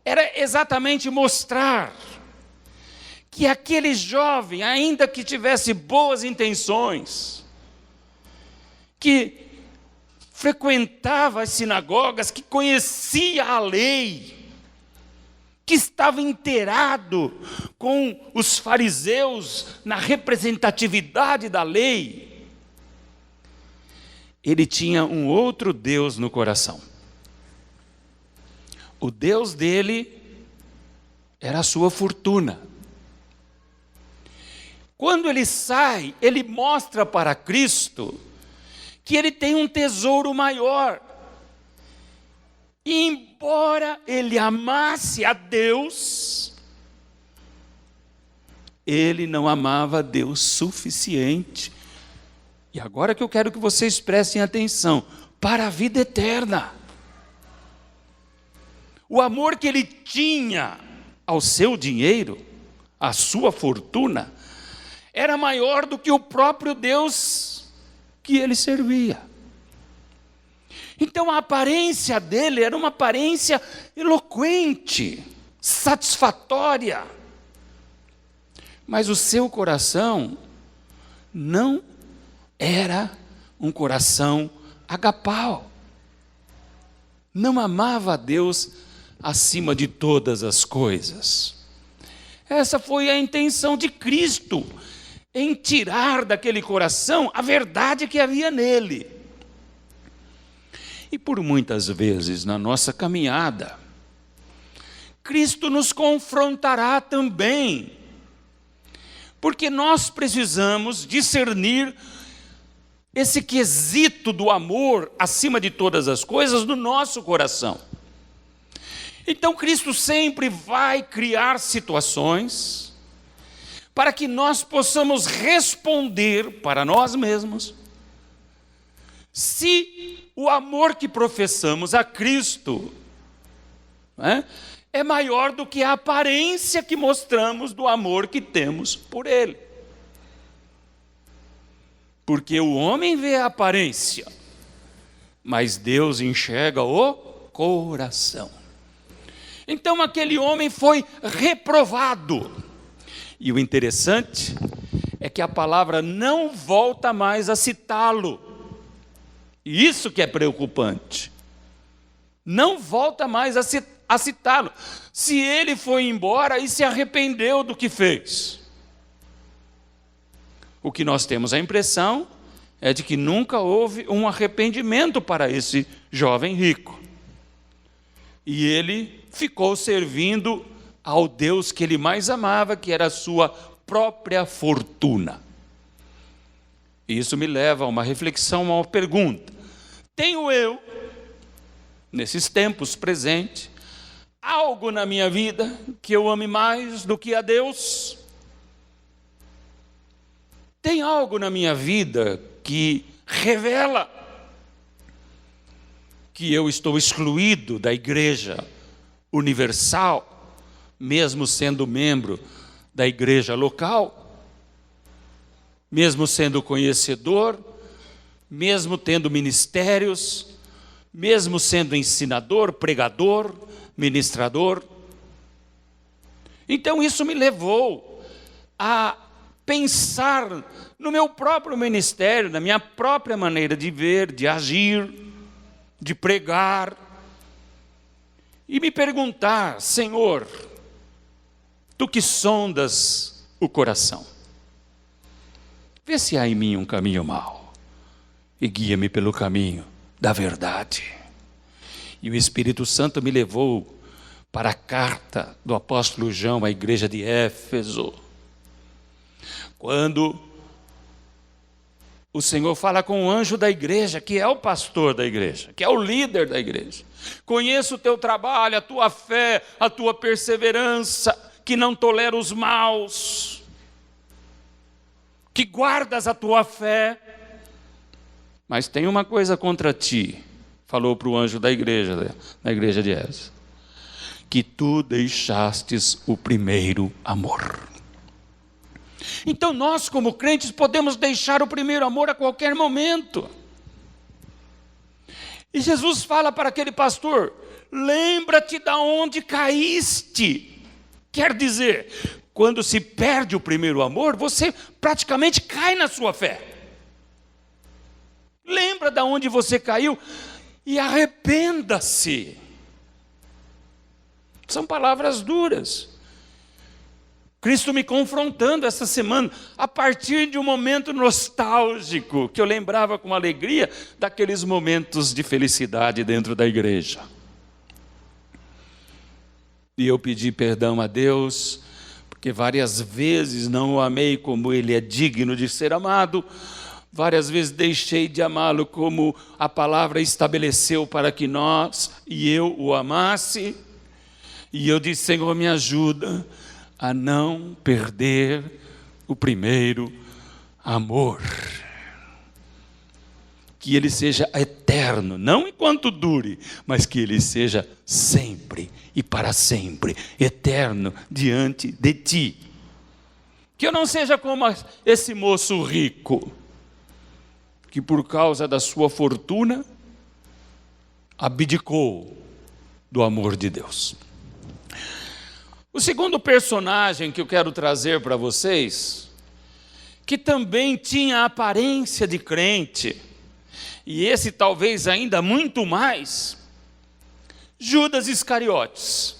era exatamente mostrar que aquele jovem, ainda que tivesse boas intenções, que frequentava as sinagogas, que conhecia a lei, que estava inteirado com os fariseus na representatividade da lei, ele tinha um outro Deus no coração. O Deus dele era a sua fortuna. Quando ele sai, ele mostra para Cristo que ele tem um tesouro maior. E embora ele amasse a Deus, ele não amava a Deus suficiente. E agora que eu quero que vocês prestem atenção, para a vida eterna. O amor que ele tinha ao seu dinheiro, à sua fortuna, era maior do que o próprio Deus que ele servia. Então a aparência dele era uma aparência eloquente, satisfatória. Mas o seu coração não era um coração agapau. Não amava a Deus acima de todas as coisas. Essa foi a intenção de Cristo, em tirar daquele coração a verdade que havia nele. E por muitas vezes na nossa caminhada, Cristo nos confrontará também, porque nós precisamos discernir esse quesito do amor acima de todas as coisas no nosso coração. Então Cristo sempre vai criar situações para que nós possamos responder para nós mesmos se o amor que professamos a Cristo é maior do que a aparência que mostramos do amor que temos por Ele. Porque o homem vê a aparência, mas Deus enxerga o coração. Então aquele homem foi reprovado. E o interessante é que a palavra não volta mais a citá-lo. E isso que é preocupante. Não volta mais a citá-lo. Se ele foi embora e se arrependeu do que fez. O que nós temos a impressão é de que nunca houve um arrependimento para esse jovem rico. E ele ficou servindo ao Deus que ele mais amava, que era a sua própria fortuna. Isso me leva a uma reflexão, a uma pergunta. Tenho eu, nesses tempos presentes, algo na minha vida que eu ame mais do que a Deus? Tem algo na minha vida que revela que eu estou excluído da igreja universal, mesmo sendo membro da igreja local, mesmo sendo conhecedor, mesmo tendo ministérios, mesmo sendo ensinador, pregador, ministrador. Então isso me levou a pensar no meu próprio ministério, na minha própria maneira de ver, de agir, de pregar, e me perguntar: Senhor, Tu que sondas o coração, vê se há em mim um caminho mau e guia-me pelo caminho da verdade. E o Espírito Santo me levou para a carta do apóstolo João à igreja de Éfeso, quando o Senhor fala com o anjo da igreja, que é o pastor da igreja, que é o líder da igreja: conheço o teu trabalho, a tua fé, a tua perseverança, que não tolera os maus, que guardas a tua fé, mas tem uma coisa contra ti, falou para o anjo da igreja, na igreja de Éfeso, que tu deixastes o primeiro amor. Então nós, como crentes, podemos deixar o primeiro amor a qualquer momento. E Jesus fala para aquele pastor: lembra-te de onde caíste. Quer dizer, quando se perde o primeiro amor, você praticamente cai na sua fé. Lembra de onde você caiu e arrependa-se. São palavras duras. Cristo me confrontando essa semana, a partir de um momento nostálgico, que eu lembrava com alegria daqueles momentos de felicidade dentro da igreja. E eu pedi perdão a Deus, porque várias vezes não o amei como Ele é digno de ser amado, várias vezes deixei de amá-lo como a palavra estabeleceu para que nós e eu o amasse. E eu disse: Senhor, me ajuda a não perder o primeiro amor. Que ele seja eterno, não enquanto dure, mas que ele seja sempre e para sempre eterno diante de ti. Que eu não seja como esse moço rico, que por causa da sua fortuna abdicou do amor de Deus. O segundo personagem que eu quero trazer para vocês, que também tinha a aparência de crente, e esse talvez ainda muito mais, Judas Iscariotes,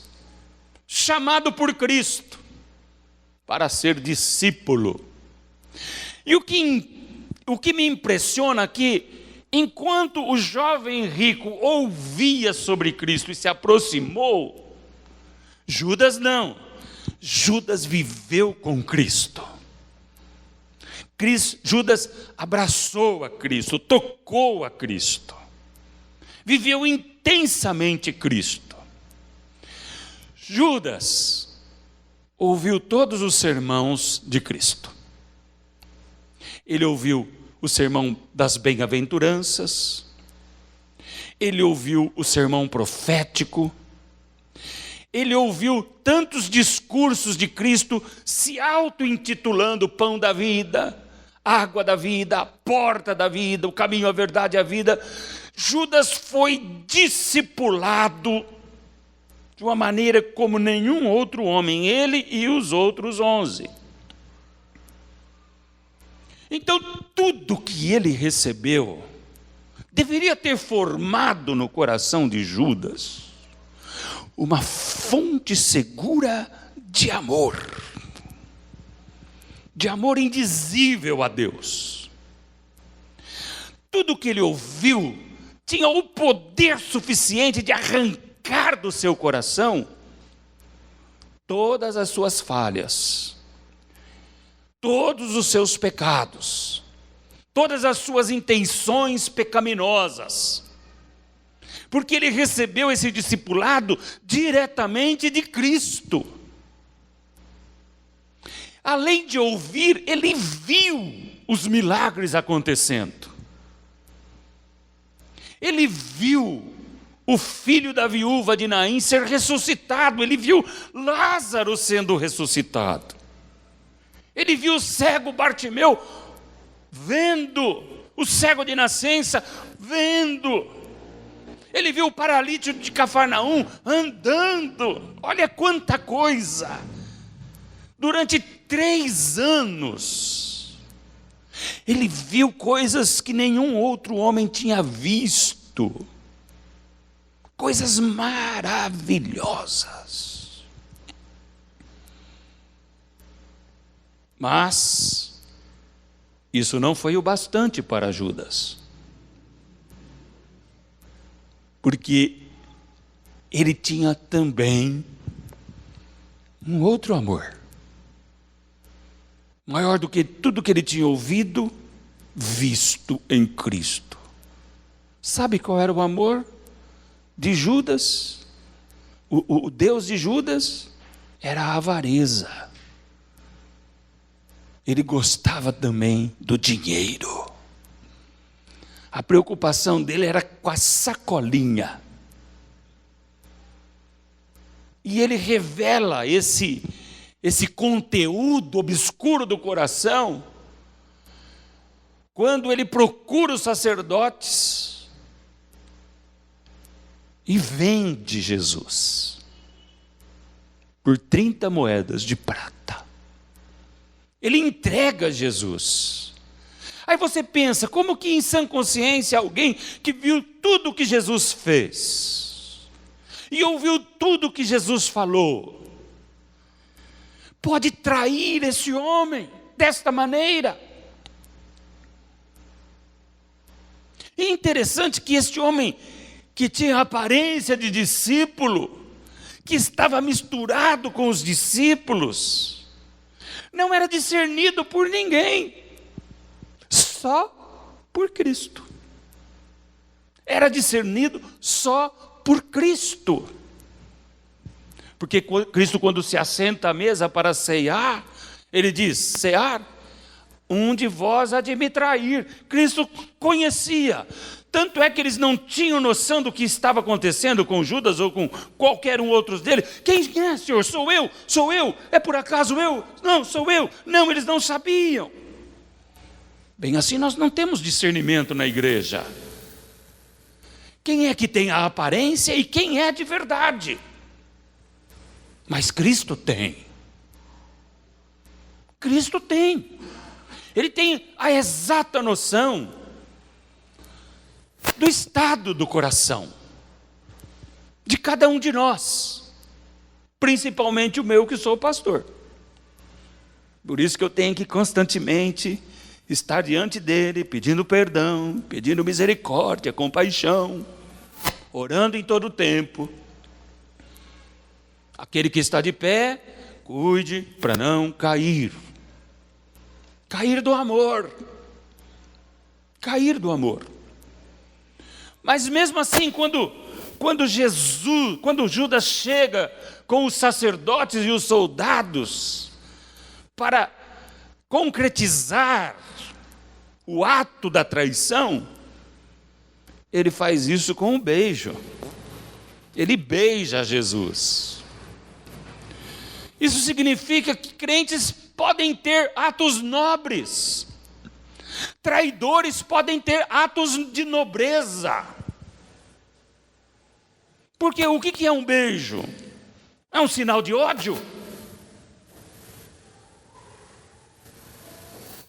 chamado por Cristo para ser discípulo. E o que me impressiona aqui, enquanto o jovem rico ouvia sobre Cristo e se aproximou, Judas não. Judas viveu com Cristo. Judas abraçou a Cristo, tocou a Cristo, viveu intensamente Cristo. Judas ouviu todos os sermãos de Cristo. Ele ouviu o sermão das bem-aventuranças, ele ouviu o sermão profético, ele ouviu tantos discursos de Cristo se auto-intitulando pão da vida, água da vida, a porta da vida, o caminho, a verdade e a vida. Judas foi discipulado de uma maneira como nenhum outro homem, ele e os outros 11. Então, tudo que ele recebeu deveria ter formado no coração de Judas uma fonte segura de amor indizível a Deus. Tudo que ele ouviu tinha o poder suficiente de arrancar do seu coração todas as suas falhas, todos os seus pecados, todas as suas intenções pecaminosas, porque ele recebeu esse discipulado diretamente de Cristo. Além de ouvir, ele viu os milagres acontecendo. Ele viu o filho da viúva de Naim ser ressuscitado. Ele viu Lázaro sendo ressuscitado. Ele viu o cego Bartimeu vendo, o cego de nascença vendo. Ele viu o paralítico de Cafarnaum andando. Olha quanta coisa! Durante 3 anos, ele viu coisas que nenhum outro homem tinha visto. Coisas maravilhosas. Mas isso não foi o bastante para Judas. Porque ele tinha também um outro amor. Maior do que tudo que ele tinha ouvido, visto em Cristo. Sabe qual era o amor de Judas? O Deus de Judas era a avareza. Ele gostava também do dinheiro. A preocupação dele era com a sacolinha. E ele revela esse conteúdo obscuro do coração quando ele procura os sacerdotes e vende Jesus por 30 moedas de prata. Ele entrega Jesus. Aí você pensa, como que em sã consciência alguém que viu tudo que Jesus fez e ouviu tudo que Jesus falou pode trair esse homem desta maneira? E é interessante que este homem que tinha aparência de discípulo, que estava misturado com os discípulos, não era discernido por ninguém, só por Cristo. Era discernido só por Cristo. Porque Cristo, quando se assenta à mesa para ceiar, ele diz: cear, um de vós há de me trair. Cristo conhecia. Tanto é que eles não tinham noção do que estava acontecendo com Judas ou com qualquer um outro dele. Quem é, Senhor? Sou eu? Sou eu? É por acaso eu? Não, sou eu. Não, eles não sabiam. Bem assim nós não temos discernimento na igreja. Quem é que tem a aparência e quem é de verdade? Mas Cristo tem. Cristo tem. Ele tem a exata noção do estado do coração de cada um de nós, principalmente o meu, que sou pastor. Por isso que eu tenho que constantemente estar diante dele, pedindo perdão, pedindo misericórdia, compaixão, orando em todo o tempo. Aquele que está de pé, cuide para não cair. Cair do amor. Cair do amor. Mas mesmo assim, quando Judas chega com os sacerdotes e os soldados para concretizar o ato da traição, ele faz isso com um beijo. Ele beija Jesus. Isso significa que crentes podem ter atos nobres. Traidores podem ter atos de nobreza. Porque o que é um beijo? É um sinal de ódio?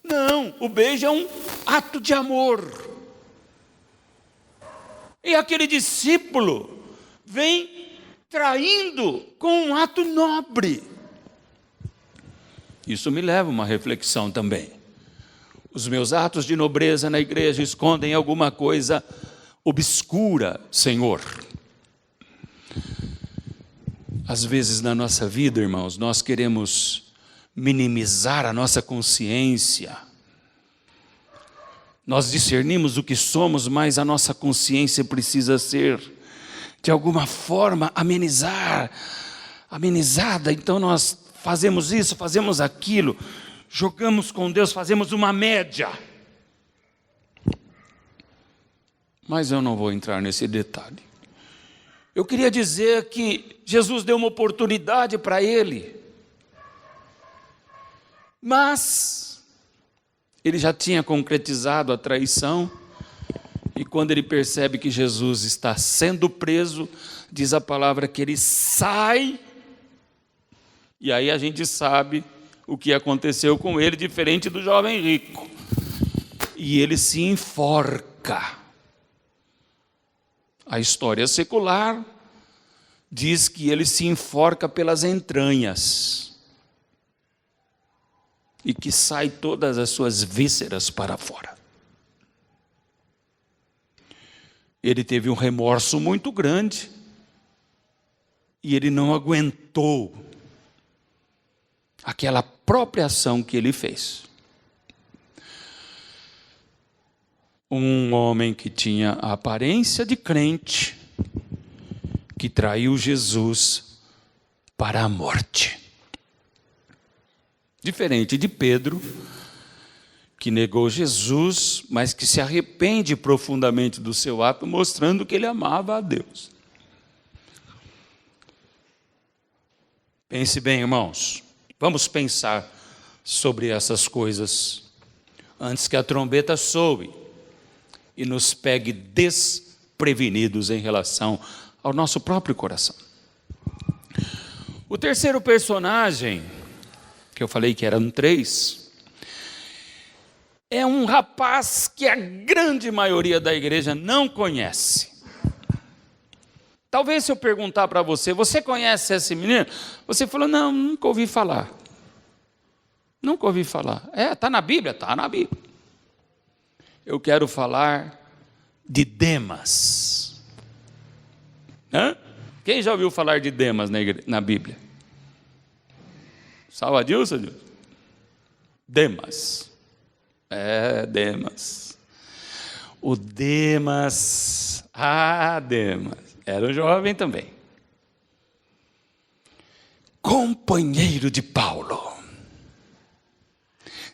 Não, o beijo é um ato de amor. E aquele discípulo vem traindo com um ato nobre. Isso me leva a uma reflexão também. Os meus atos de nobreza na igreja escondem alguma coisa obscura, Senhor. Às vezes na nossa vida, irmãos, nós queremos minimizar a nossa consciência. Nós discernimos o que somos, mas a nossa consciência precisa ser, de alguma forma, amenizada. Então nós fazemos isso, fazemos aquilo, jogamos com Deus, fazemos uma média. Mas eu não vou entrar nesse detalhe. Eu queria dizer que Jesus deu uma oportunidade para ele, mas ele já tinha concretizado a traição, e quando ele percebe que Jesus está sendo preso, diz a palavra que ele sai, e aí a gente sabe o que aconteceu com ele, diferente do jovem rico. E ele se enforca. A história secular diz que ele se enforca pelas entranhas e que sai todas as suas vísceras para fora. Ele teve um remorso muito grande e ele não aguentou aquela própria ação que ele fez. Um homem que tinha a aparência de crente, que traiu Jesus para a morte. Diferente de Pedro, que negou Jesus, mas que se arrepende profundamente do seu ato, mostrando que ele amava a Deus. Pense bem, irmãos. Vamos pensar sobre essas coisas antes que a trombeta soe e nos pegue desprevenidos em relação ao nosso próprio coração. O terceiro personagem, que eu falei que eram 3, é um rapaz que a grande maioria da igreja não conhece. Talvez se eu perguntar para você, você conhece esse menino? Você falou, não, nunca ouvi falar. Nunca ouvi falar. Está na Bíblia? Está na Bíblia. Eu quero falar de Demas. Quem já ouviu falar de Demas na Bíblia? Salva Dilson? Demas. Demas. O Demas. Demas. Era um jovem também. Companheiro de Paulo.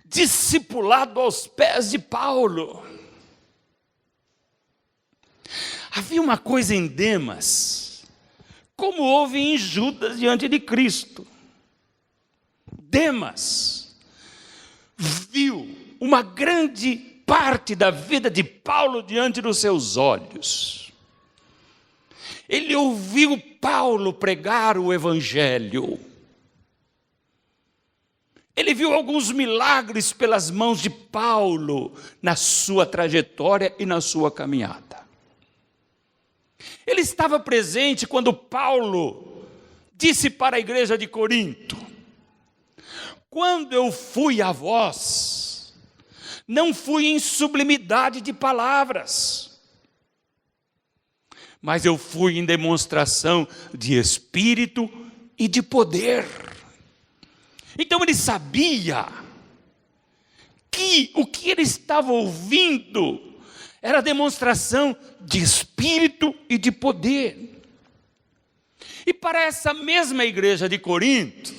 Discipulado aos pés de Paulo. Havia uma coisa em Demas, como houve em Judas diante de Cristo. Demas viu uma grande parte da vida de Paulo diante dos seus olhos. Ele ouviu Paulo pregar o Evangelho. Ele viu alguns milagres pelas mãos de Paulo na sua trajetória e na sua caminhada. Ele estava presente quando Paulo disse para a igreja de Corinto: quando eu fui a vós, não fui em sublimidade de palavras, mas eu fui em demonstração de espírito e de poder. Então ele sabia que o que ele estava ouvindo era demonstração de espírito e de poder. E para essa mesma igreja de Corinto,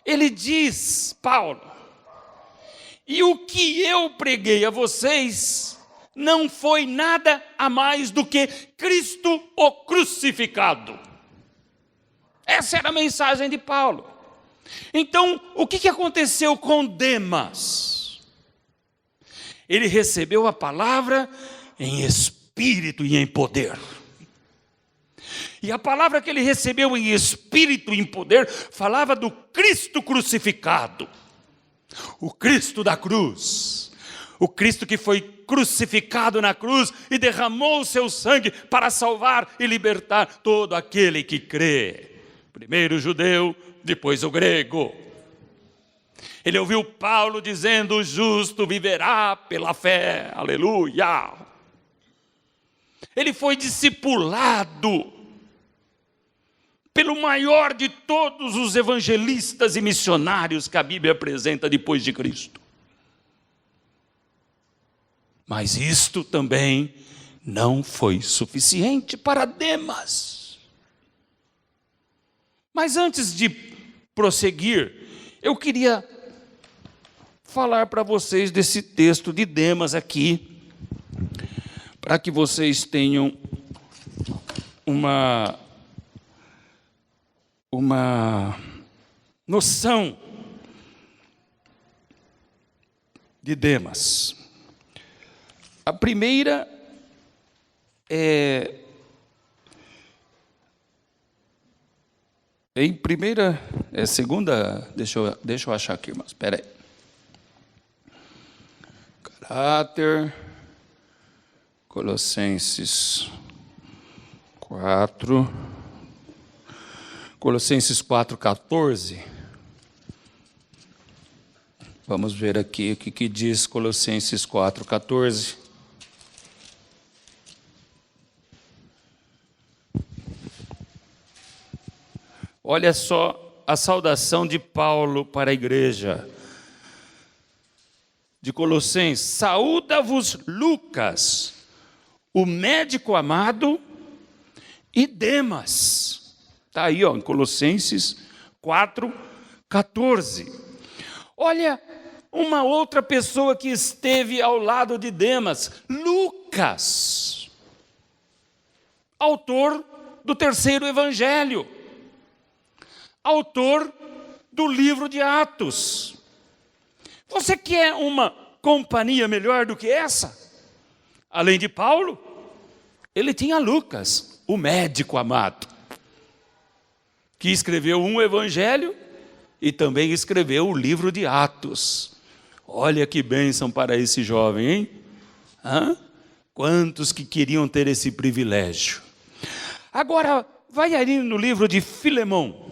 ele diz, Paulo, e o que eu preguei a vocês não foi nada a mais do que Cristo o crucificado. Essa era a mensagem de Paulo. Então, o que aconteceu com Demas? Ele recebeu a palavra em espírito e em poder. E a palavra que ele recebeu em espírito e em poder falava do Cristo crucificado, o Cristo da cruz, o Cristo que foi crucificado na cruz e derramou o seu sangue para salvar e libertar todo aquele que crê. Primeiro o judeu, depois o grego. Ele ouviu Paulo dizendo: o justo viverá pela fé, aleluia. Ele foi discipulado pelo maior de todos os evangelistas e missionários que a Bíblia apresenta depois de Cristo. Mas isto também não foi suficiente para Demas. Mas antes de prosseguir, eu queria falar para vocês desse texto de Demas aqui, para que vocês tenham uma noção de Demas. A primeira segunda, deixa eu achar aqui, irmãos, espera aí. Caráter, Colossenses 4:14. Vamos ver aqui o que diz Colossenses 4:14. Olha só a saudação de Paulo para a igreja de Colossenses. Saúda-vos Lucas, o médico amado, e Demas. Está aí, ó, em Colossenses 4:14. Olha uma outra pessoa que esteve ao lado de Demas, Lucas, autor do terceiro evangelho, autor do livro de Atos. Você quer uma companhia melhor do que essa? Além de Paulo, ele tinha Lucas, o médico amado, que escreveu um evangelho e também escreveu o livro de Atos. Olha que bênção para esse jovem, hein? Quantos que queriam ter esse privilégio? Agora, vai ali no livro de Filemão.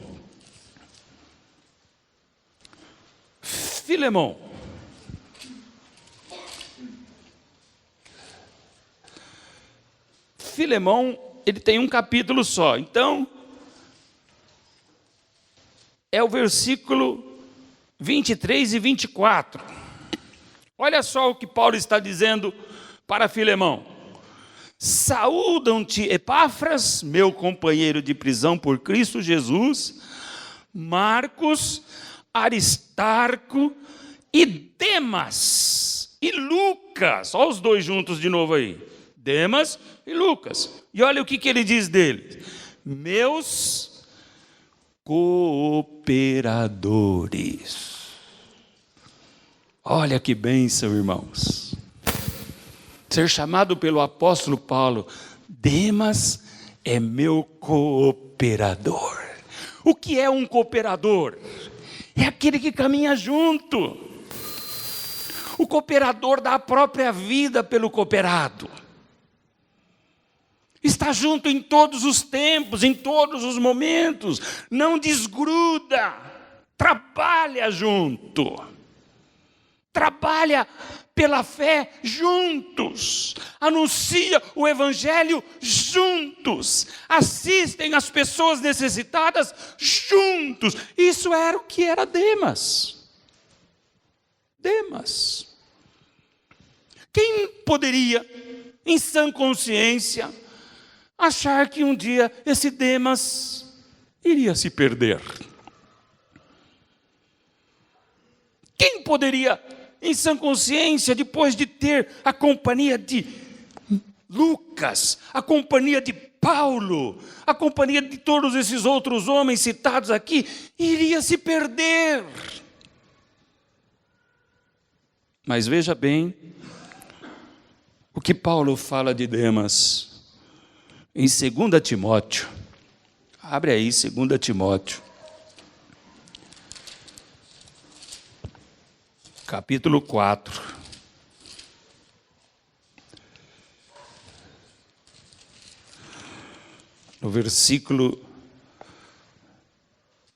Filemão, ele tem um capítulo só. Então, é o versículo 23 e 24. Olha só o que Paulo está dizendo para Filemão. Saúdam-te, Epáfras, meu companheiro de prisão por Cristo Jesus, Marcos, Aristarco e Demas e Lucas. Olha os dois juntos de novo aí. Demas e Lucas. E olha o que ele diz deles. Meus cooperadores. Olha que bênção, irmãos. Ser chamado pelo apóstolo Paulo, Demas é meu cooperador. O que é um cooperador? É aquele que caminha junto. O cooperador dá a própria vida pelo cooperado. Está junto em todos os tempos, em todos os momentos. Não desgruda. Trabalha junto. Trabalha pela fé juntos. Anuncia o evangelho juntos. Assistem as pessoas necessitadas juntos. Isso era o que era Demas. Demas. Quem poderia, em sã consciência, achar que um dia esse Demas iria se perder? Quem poderia, em sã consciência, depois de ter a companhia de Lucas, a companhia de Paulo, a companhia de todos esses outros homens citados aqui, iria se perder? Mas veja bem o que Paulo fala de Demas em 2 Timóteo. Abre aí, 2 Timóteo. Capítulo 4. No versículo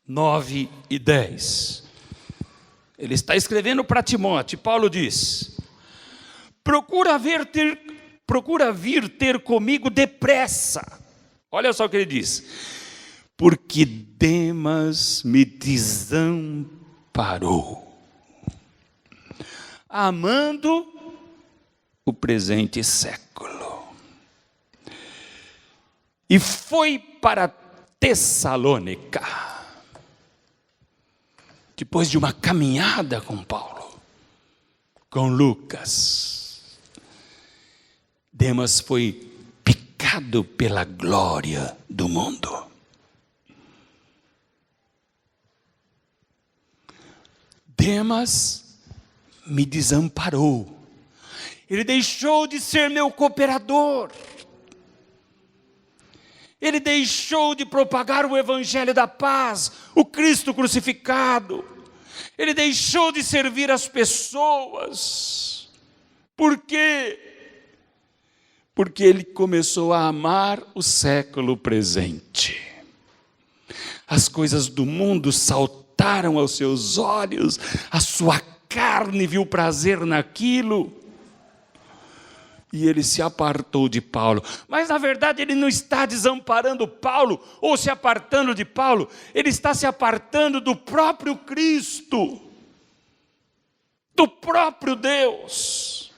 9 e 10. Ele está escrevendo para Timóteo. Paulo diz: procura vir ter comigo depressa. Olha só o que ele diz. Porque Demas me desamparou, amando o presente século, e foi para Tessalônica. Depois de uma caminhada com Paulo, com Lucas. Demas foi picado pela glória do mundo. Demas me desamparou. Ele deixou de ser meu cooperador. Ele deixou de propagar o evangelho da paz, o Cristo crucificado. Ele deixou de servir as pessoas. Por quê? Porque ele começou a amar o século presente. As coisas do mundo saltaram aos seus olhos, a sua carne viu prazer naquilo. E ele se apartou de Paulo. Mas na verdade ele não está desamparando Paulo ou se apartando de Paulo. Ele está se apartando do próprio Cristo, do próprio Deus.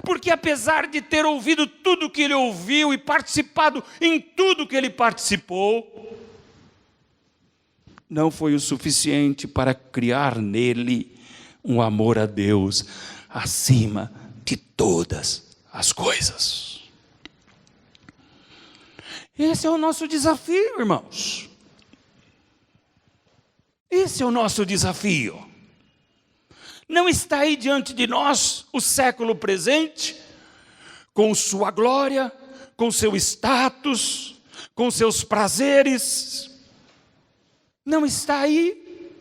Porque apesar de ter ouvido tudo que ele ouviu e participado em tudo que ele participou, não foi o suficiente para criar nele um amor a Deus acima de todas as coisas. Esse é o nosso desafio, irmãos. Esse é o nosso desafio. Não está aí diante de nós o século presente, com sua glória, com seu status, com seus prazeres. Não está aí.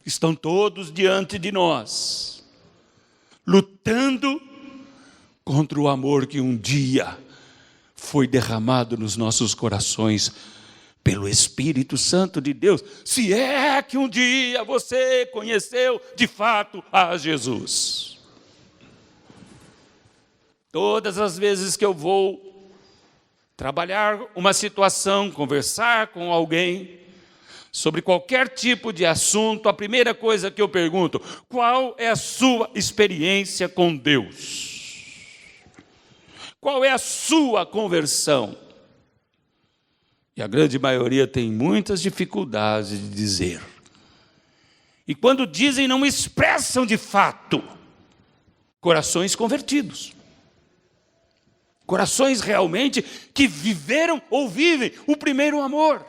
Estão todos diante de nós, lutando contra o amor que um dia foi derramado nos nossos corações pelo Espírito Santo de Deus, se é que um dia você conheceu de fato a Jesus. Todas as vezes que eu vou trabalhar uma situação, conversar com alguém sobre qualquer tipo de assunto, a primeira coisa que eu pergunto: qual é a sua experiência com Deus? Qual é a sua conversão? E a grande maioria tem muitas dificuldades de dizer. E quando dizem, não expressam de fato corações convertidos. Corações realmente que viveram ou vivem o primeiro amor.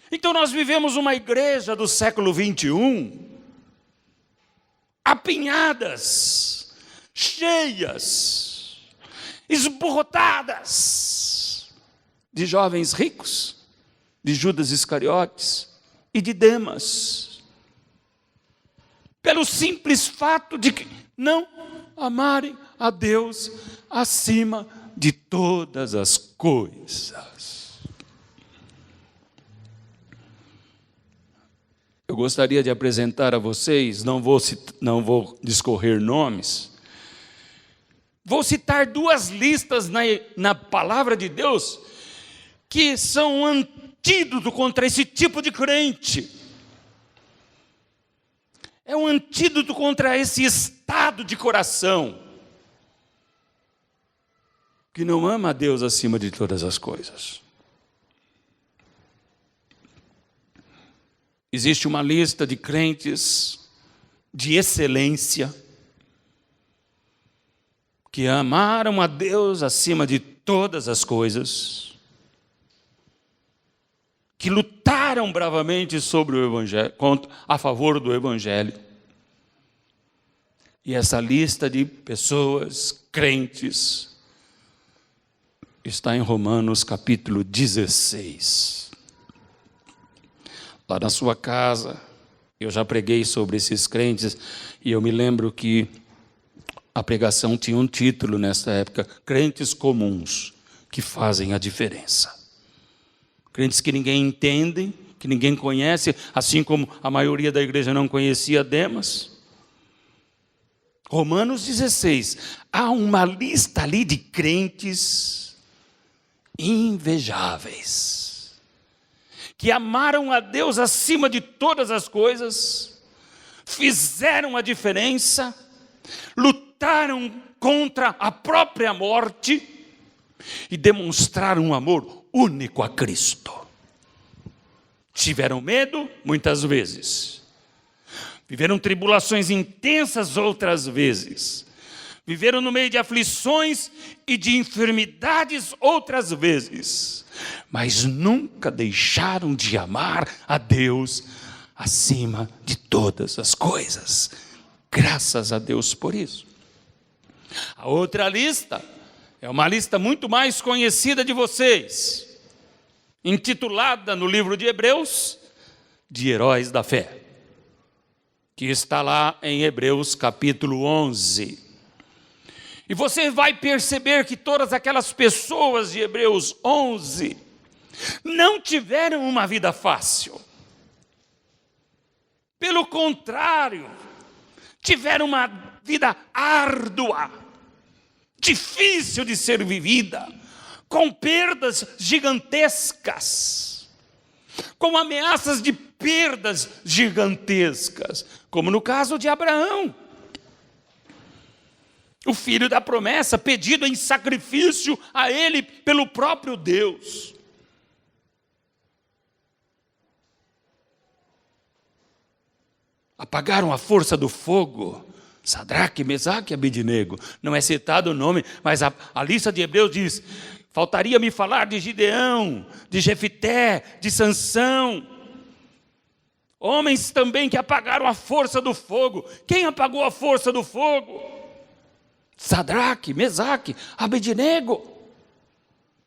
Então nós vivemos uma igreja do século 21, apinhadas, cheias, esborrotadas de jovens ricos, de Judas Iscariotes e de Demas, pelo simples fato de que não amarem a Deus acima de todas as coisas. Eu gostaria de apresentar a vocês, não vou discorrer nomes, vou citar duas listas na palavra de Deus que são um antídoto contra esse tipo de crente. É um antídoto contra esse estado de coração que não ama a Deus acima de todas as coisas. Existe uma lista de crentes de excelência que amaram a Deus acima de todas as coisas, que lutaram bravamente sobre o evangelho, a favor do evangelho. E essa lista de pessoas crentes está em Romanos capítulo 16. Lá na sua casa, eu já preguei sobre esses crentes, e eu me lembro que a pregação tinha um título nessa época: crentes comuns que fazem a diferença. Crentes que ninguém entende, que ninguém conhece, assim como a maioria da igreja não conhecia Demas. Romanos 16, há uma lista ali de crentes invejáveis, que amaram a Deus acima de todas as coisas, fizeram a diferença, lutaram contra a própria morte e demonstraram um amor único a Cristo. Tiveram medo, muitas vezes. viveram tribulações intensas outras vezes, viveram no meio de aflições e de enfermidades outras vezes, mas nunca deixaram de amar a Deus acima de todas as coisas. Graças a Deus por isso. A outra lista é uma lista muito mais conhecida de vocês, intitulada no livro de Hebreus, de heróis da fé, que está lá em Hebreus capítulo 11. E você vai perceber que todas aquelas pessoas de Hebreus 11 não tiveram uma vida fácil. Pelo contrário, tiveram uma vida árdua, difícil de ser vivida, com perdas gigantescas, com ameaças de perdas gigantescas, como no caso de Abraão, o filho da promessa, pedido em sacrifício a ele pelo próprio Deus. Apagaram a força do fogo, Sadraque, Mesaque e Abednego. Não é citado o nome, mas a lista de Hebreus diz: faltaria-me falar de Gideão, de Jefité, de Sansão. Homens também que apagaram a força do fogo. Quem apagou a força do fogo? Sadraque, Mesaque, Abednego.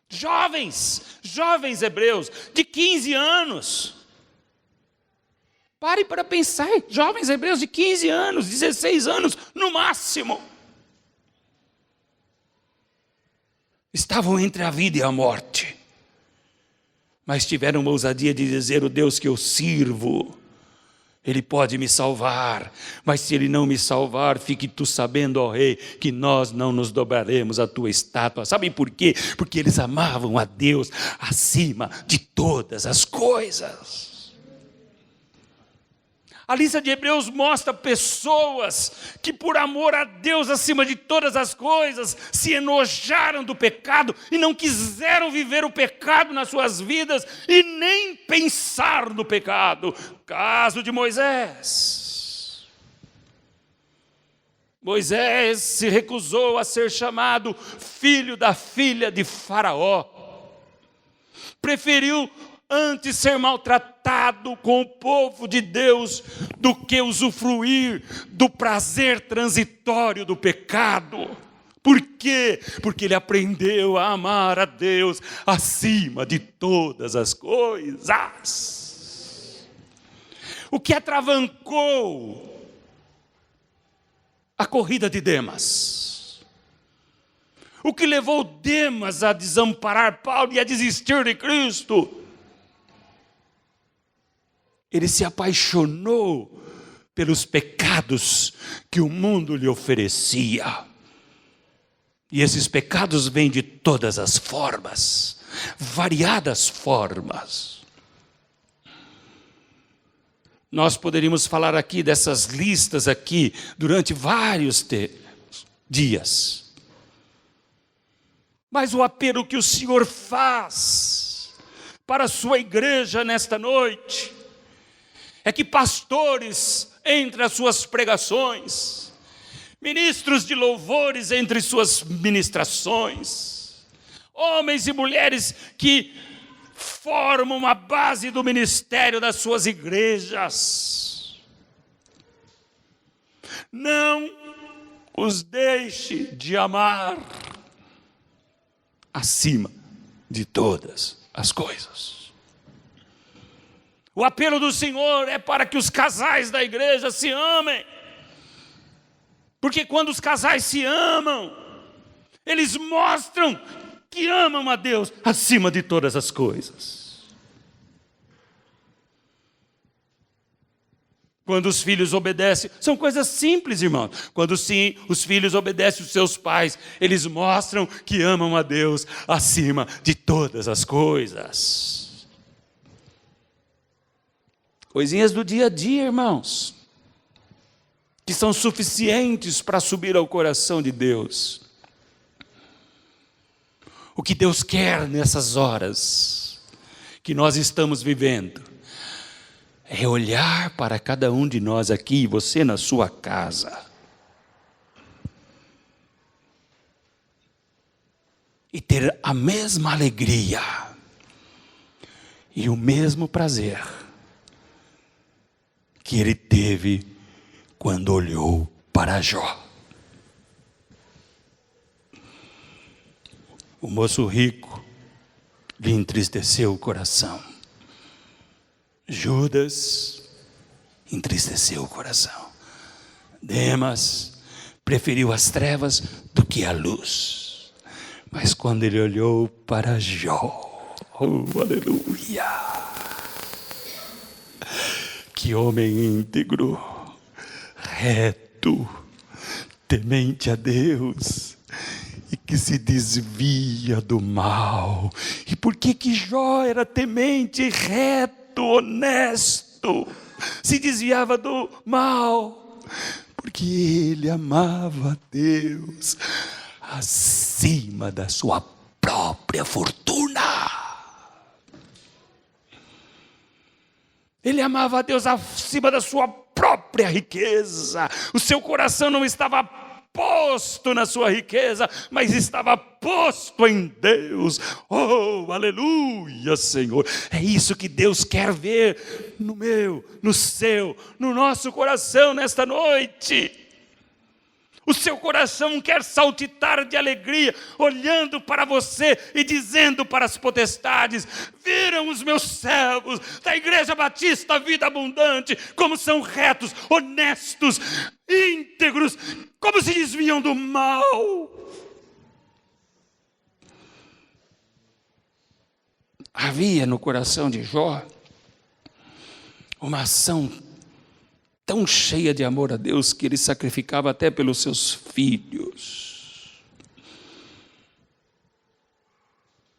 Jovens hebreus, de 15 anos. Pare para pensar, jovens hebreus de 15 anos, 16 anos, no máximo. Estavam entre a vida e a morte, mas tiveram uma ousadia de dizer: o Deus que eu sirvo, Ele pode me salvar, mas se Ele não me salvar, fique tu sabendo, ó rei, que nós não nos dobraremos à tua estátua. Sabem por quê? Porque eles amavam a Deus acima de todas as coisas. A lista de Hebreus mostra pessoas que, por amor a Deus acima de todas as coisas, se enojaram do pecado e não quiseram viver o pecado nas suas vidas e nem pensar no pecado. Caso de Moisés. Moisés se recusou a ser chamado filho da filha de Faraó. Preferiu antes ser maltratado com o povo de Deus do que usufruir do prazer transitório do pecado. Por quê? Porque ele aprendeu a amar a Deus acima de todas as coisas. O que atravancou a corrida de Demas? O que levou Demas a desamparar Paulo e a desistir de Cristo? Ele se apaixonou pelos pecados que o mundo lhe oferecia. E esses pecados vêm de todas as formas, variadas formas. Nós poderíamos falar aqui dessas listas aqui durante vários dias. Mas o apelo que o Senhor faz para a sua igreja nesta noite é que pastores entre as suas pregações, ministros de louvores entre suas ministrações, homens e mulheres que formam a base do ministério das suas igrejas, não os deixe de amar acima de todas as coisas. O apelo do Senhor é para que os casais da igreja se amem. Porque quando os casais se amam, eles mostram que amam a Deus acima de todas as coisas. Quando os filhos obedecem, são coisas simples, irmãos. Quando sim, os filhos obedecem os seus pais, eles mostram que amam a Deus acima de todas as coisas. Coisinhas do dia a dia, irmãos, que são suficientes para subir ao coração de Deus. O que Deus quer nessas horas que nós estamos vivendo é olhar para cada um de nós aqui, e você na sua casa, e ter a mesma alegria e o mesmo prazer que ele teve quando olhou para Jó. O moço rico lhe entristeceu o coração. Judas entristeceu o coração. Demas preferiu as trevas do que a luz. Mas quando ele olhou para Jó, oh, aleluia! Que homem íntegro, reto, temente a Deus, e que se desvia do mal. E por que Jó era temente, reto, honesto, se desviava do mal? Porque ele amava a Deus acima da sua própria fortuna. Ele amava a Deus acima da sua própria riqueza. O seu coração não estava posto na sua riqueza, mas estava posto em Deus. Oh, aleluia, Senhor. É isso que Deus quer ver no meu, no seu, no nosso coração nesta noite. O seu coração quer saltitar de alegria, olhando para você e dizendo para as potestades: viram os meus servos da Igreja Batista Vida Abundante, como são retos, honestos, íntegros, como se desviam do mal. Havia no coração de Jó uma ação tão cheia de amor a Deus que ele sacrificava até pelos seus filhos.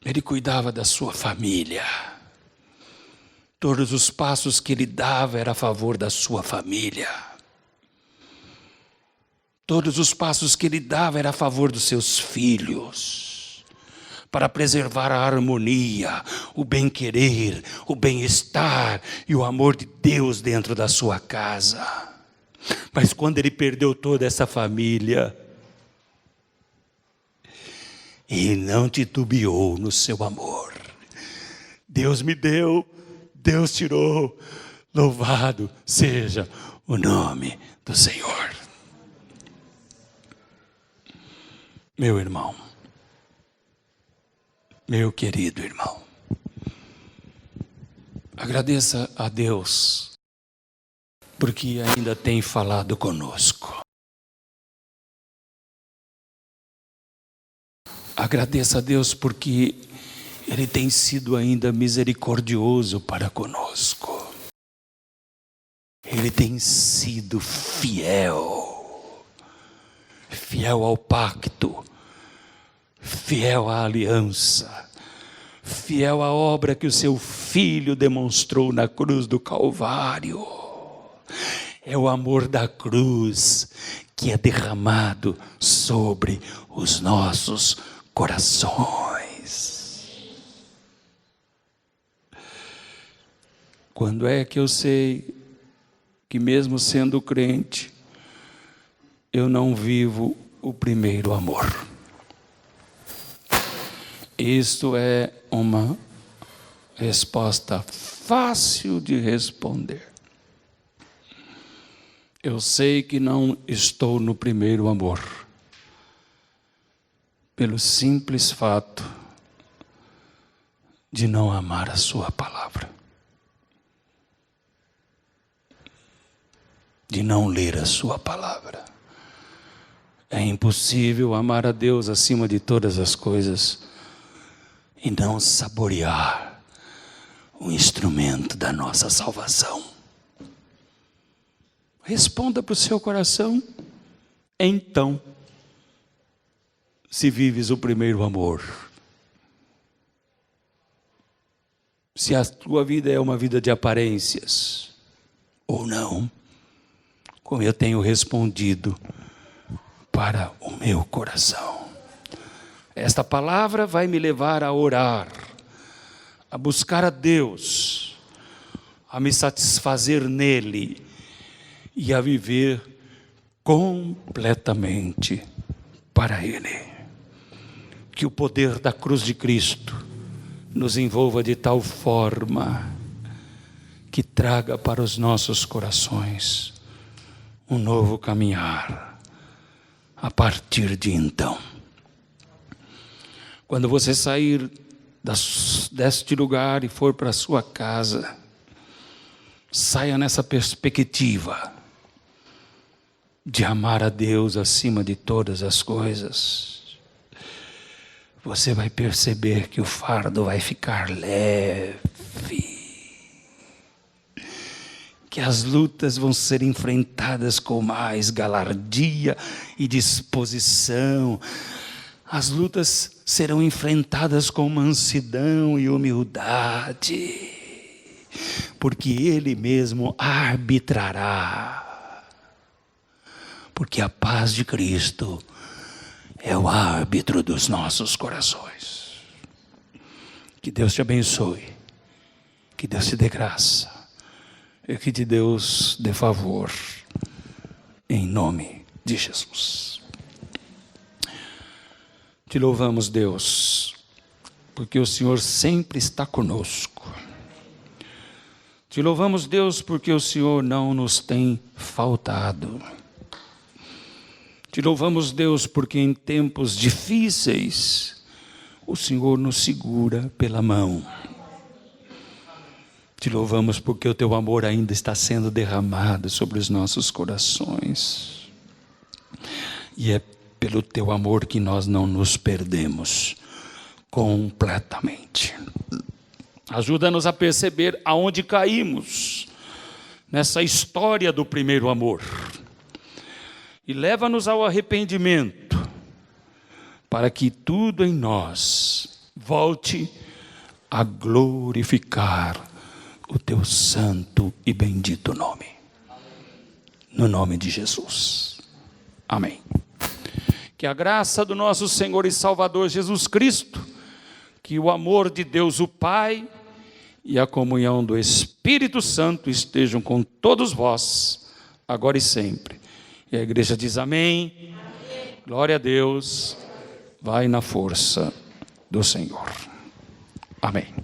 Ele cuidava da sua família. Todos os passos que ele dava era a favor da sua família. Todos os passos que ele dava era a favor dos seus filhos, para preservar a harmonia, o bem-querer, o bem-estar e o amor de Deus dentro da sua casa. Mas quando ele perdeu toda essa família, ele não titubeou no seu amor. Deus me deu, Deus tirou, louvado seja o nome do Senhor. Meu irmão, meu querido irmão, agradeça a Deus, porque ainda tem falado conosco. Agradeça a Deus porque Ele tem sido ainda misericordioso para conosco. Ele tem sido fiel, fiel ao pacto, fiel à aliança, fiel à obra que o seu Filho demonstrou na cruz do Calvário. É o amor da cruz que é derramado sobre os nossos corações. Quando é que eu sei que mesmo sendo crente, eu não vivo o primeiro amor? Isto é uma resposta fácil de responder. Eu sei que não estou no primeiro amor, pelo simples fato de não amar a sua palavra, de não ler a sua palavra. É impossível amar a Deus acima de todas as coisas e não saborear o instrumento da nossa salvação. Responda para o seu coração, então, se vives o primeiro amor. Se a tua vida é uma vida de aparências, ou não, como eu tenho respondido para o meu coração. Esta palavra vai me levar a orar, a buscar a Deus, a me satisfazer nele e a viver completamente para ele. Que o poder da cruz de Cristo nos envolva de tal forma que traga para os nossos corações um novo caminhar a partir de então. Quando você sair deste lugar e for para a sua casa, saia nessa perspectiva de amar a Deus acima de todas as coisas. Você vai perceber que o fardo vai ficar leve, que as lutas vão ser enfrentadas com mais galardia e disposição. As lutas serão enfrentadas com mansidão e humildade, porque Ele mesmo arbitrará. Porque a paz de Cristo é o árbitro dos nossos corações. Que Deus te abençoe, que Deus te dê graça, e que Deus dê favor, em nome de Jesus. Te louvamos, Deus, porque o Senhor sempre está conosco. Te louvamos, Deus, porque o Senhor não nos tem faltado. Te louvamos, Deus, porque em tempos difíceis o Senhor nos segura pela mão. Te louvamos porque o teu amor ainda está sendo derramado sobre os nossos corações. E é pelo teu amor que nós não nos perdemos completamente. Ajuda-nos a perceber aonde caímos nessa história do primeiro amor. E leva-nos ao arrependimento, para que tudo em nós volte a glorificar o teu santo e bendito nome. No nome de Jesus. Amém. Que a graça do nosso Senhor e Salvador Jesus Cristo, que o amor de Deus o Pai e a comunhão do Espírito Santo estejam com todos vós, agora e sempre. E a igreja diz amém. Amém. Glória a Deus. Vai na força do Senhor. Amém.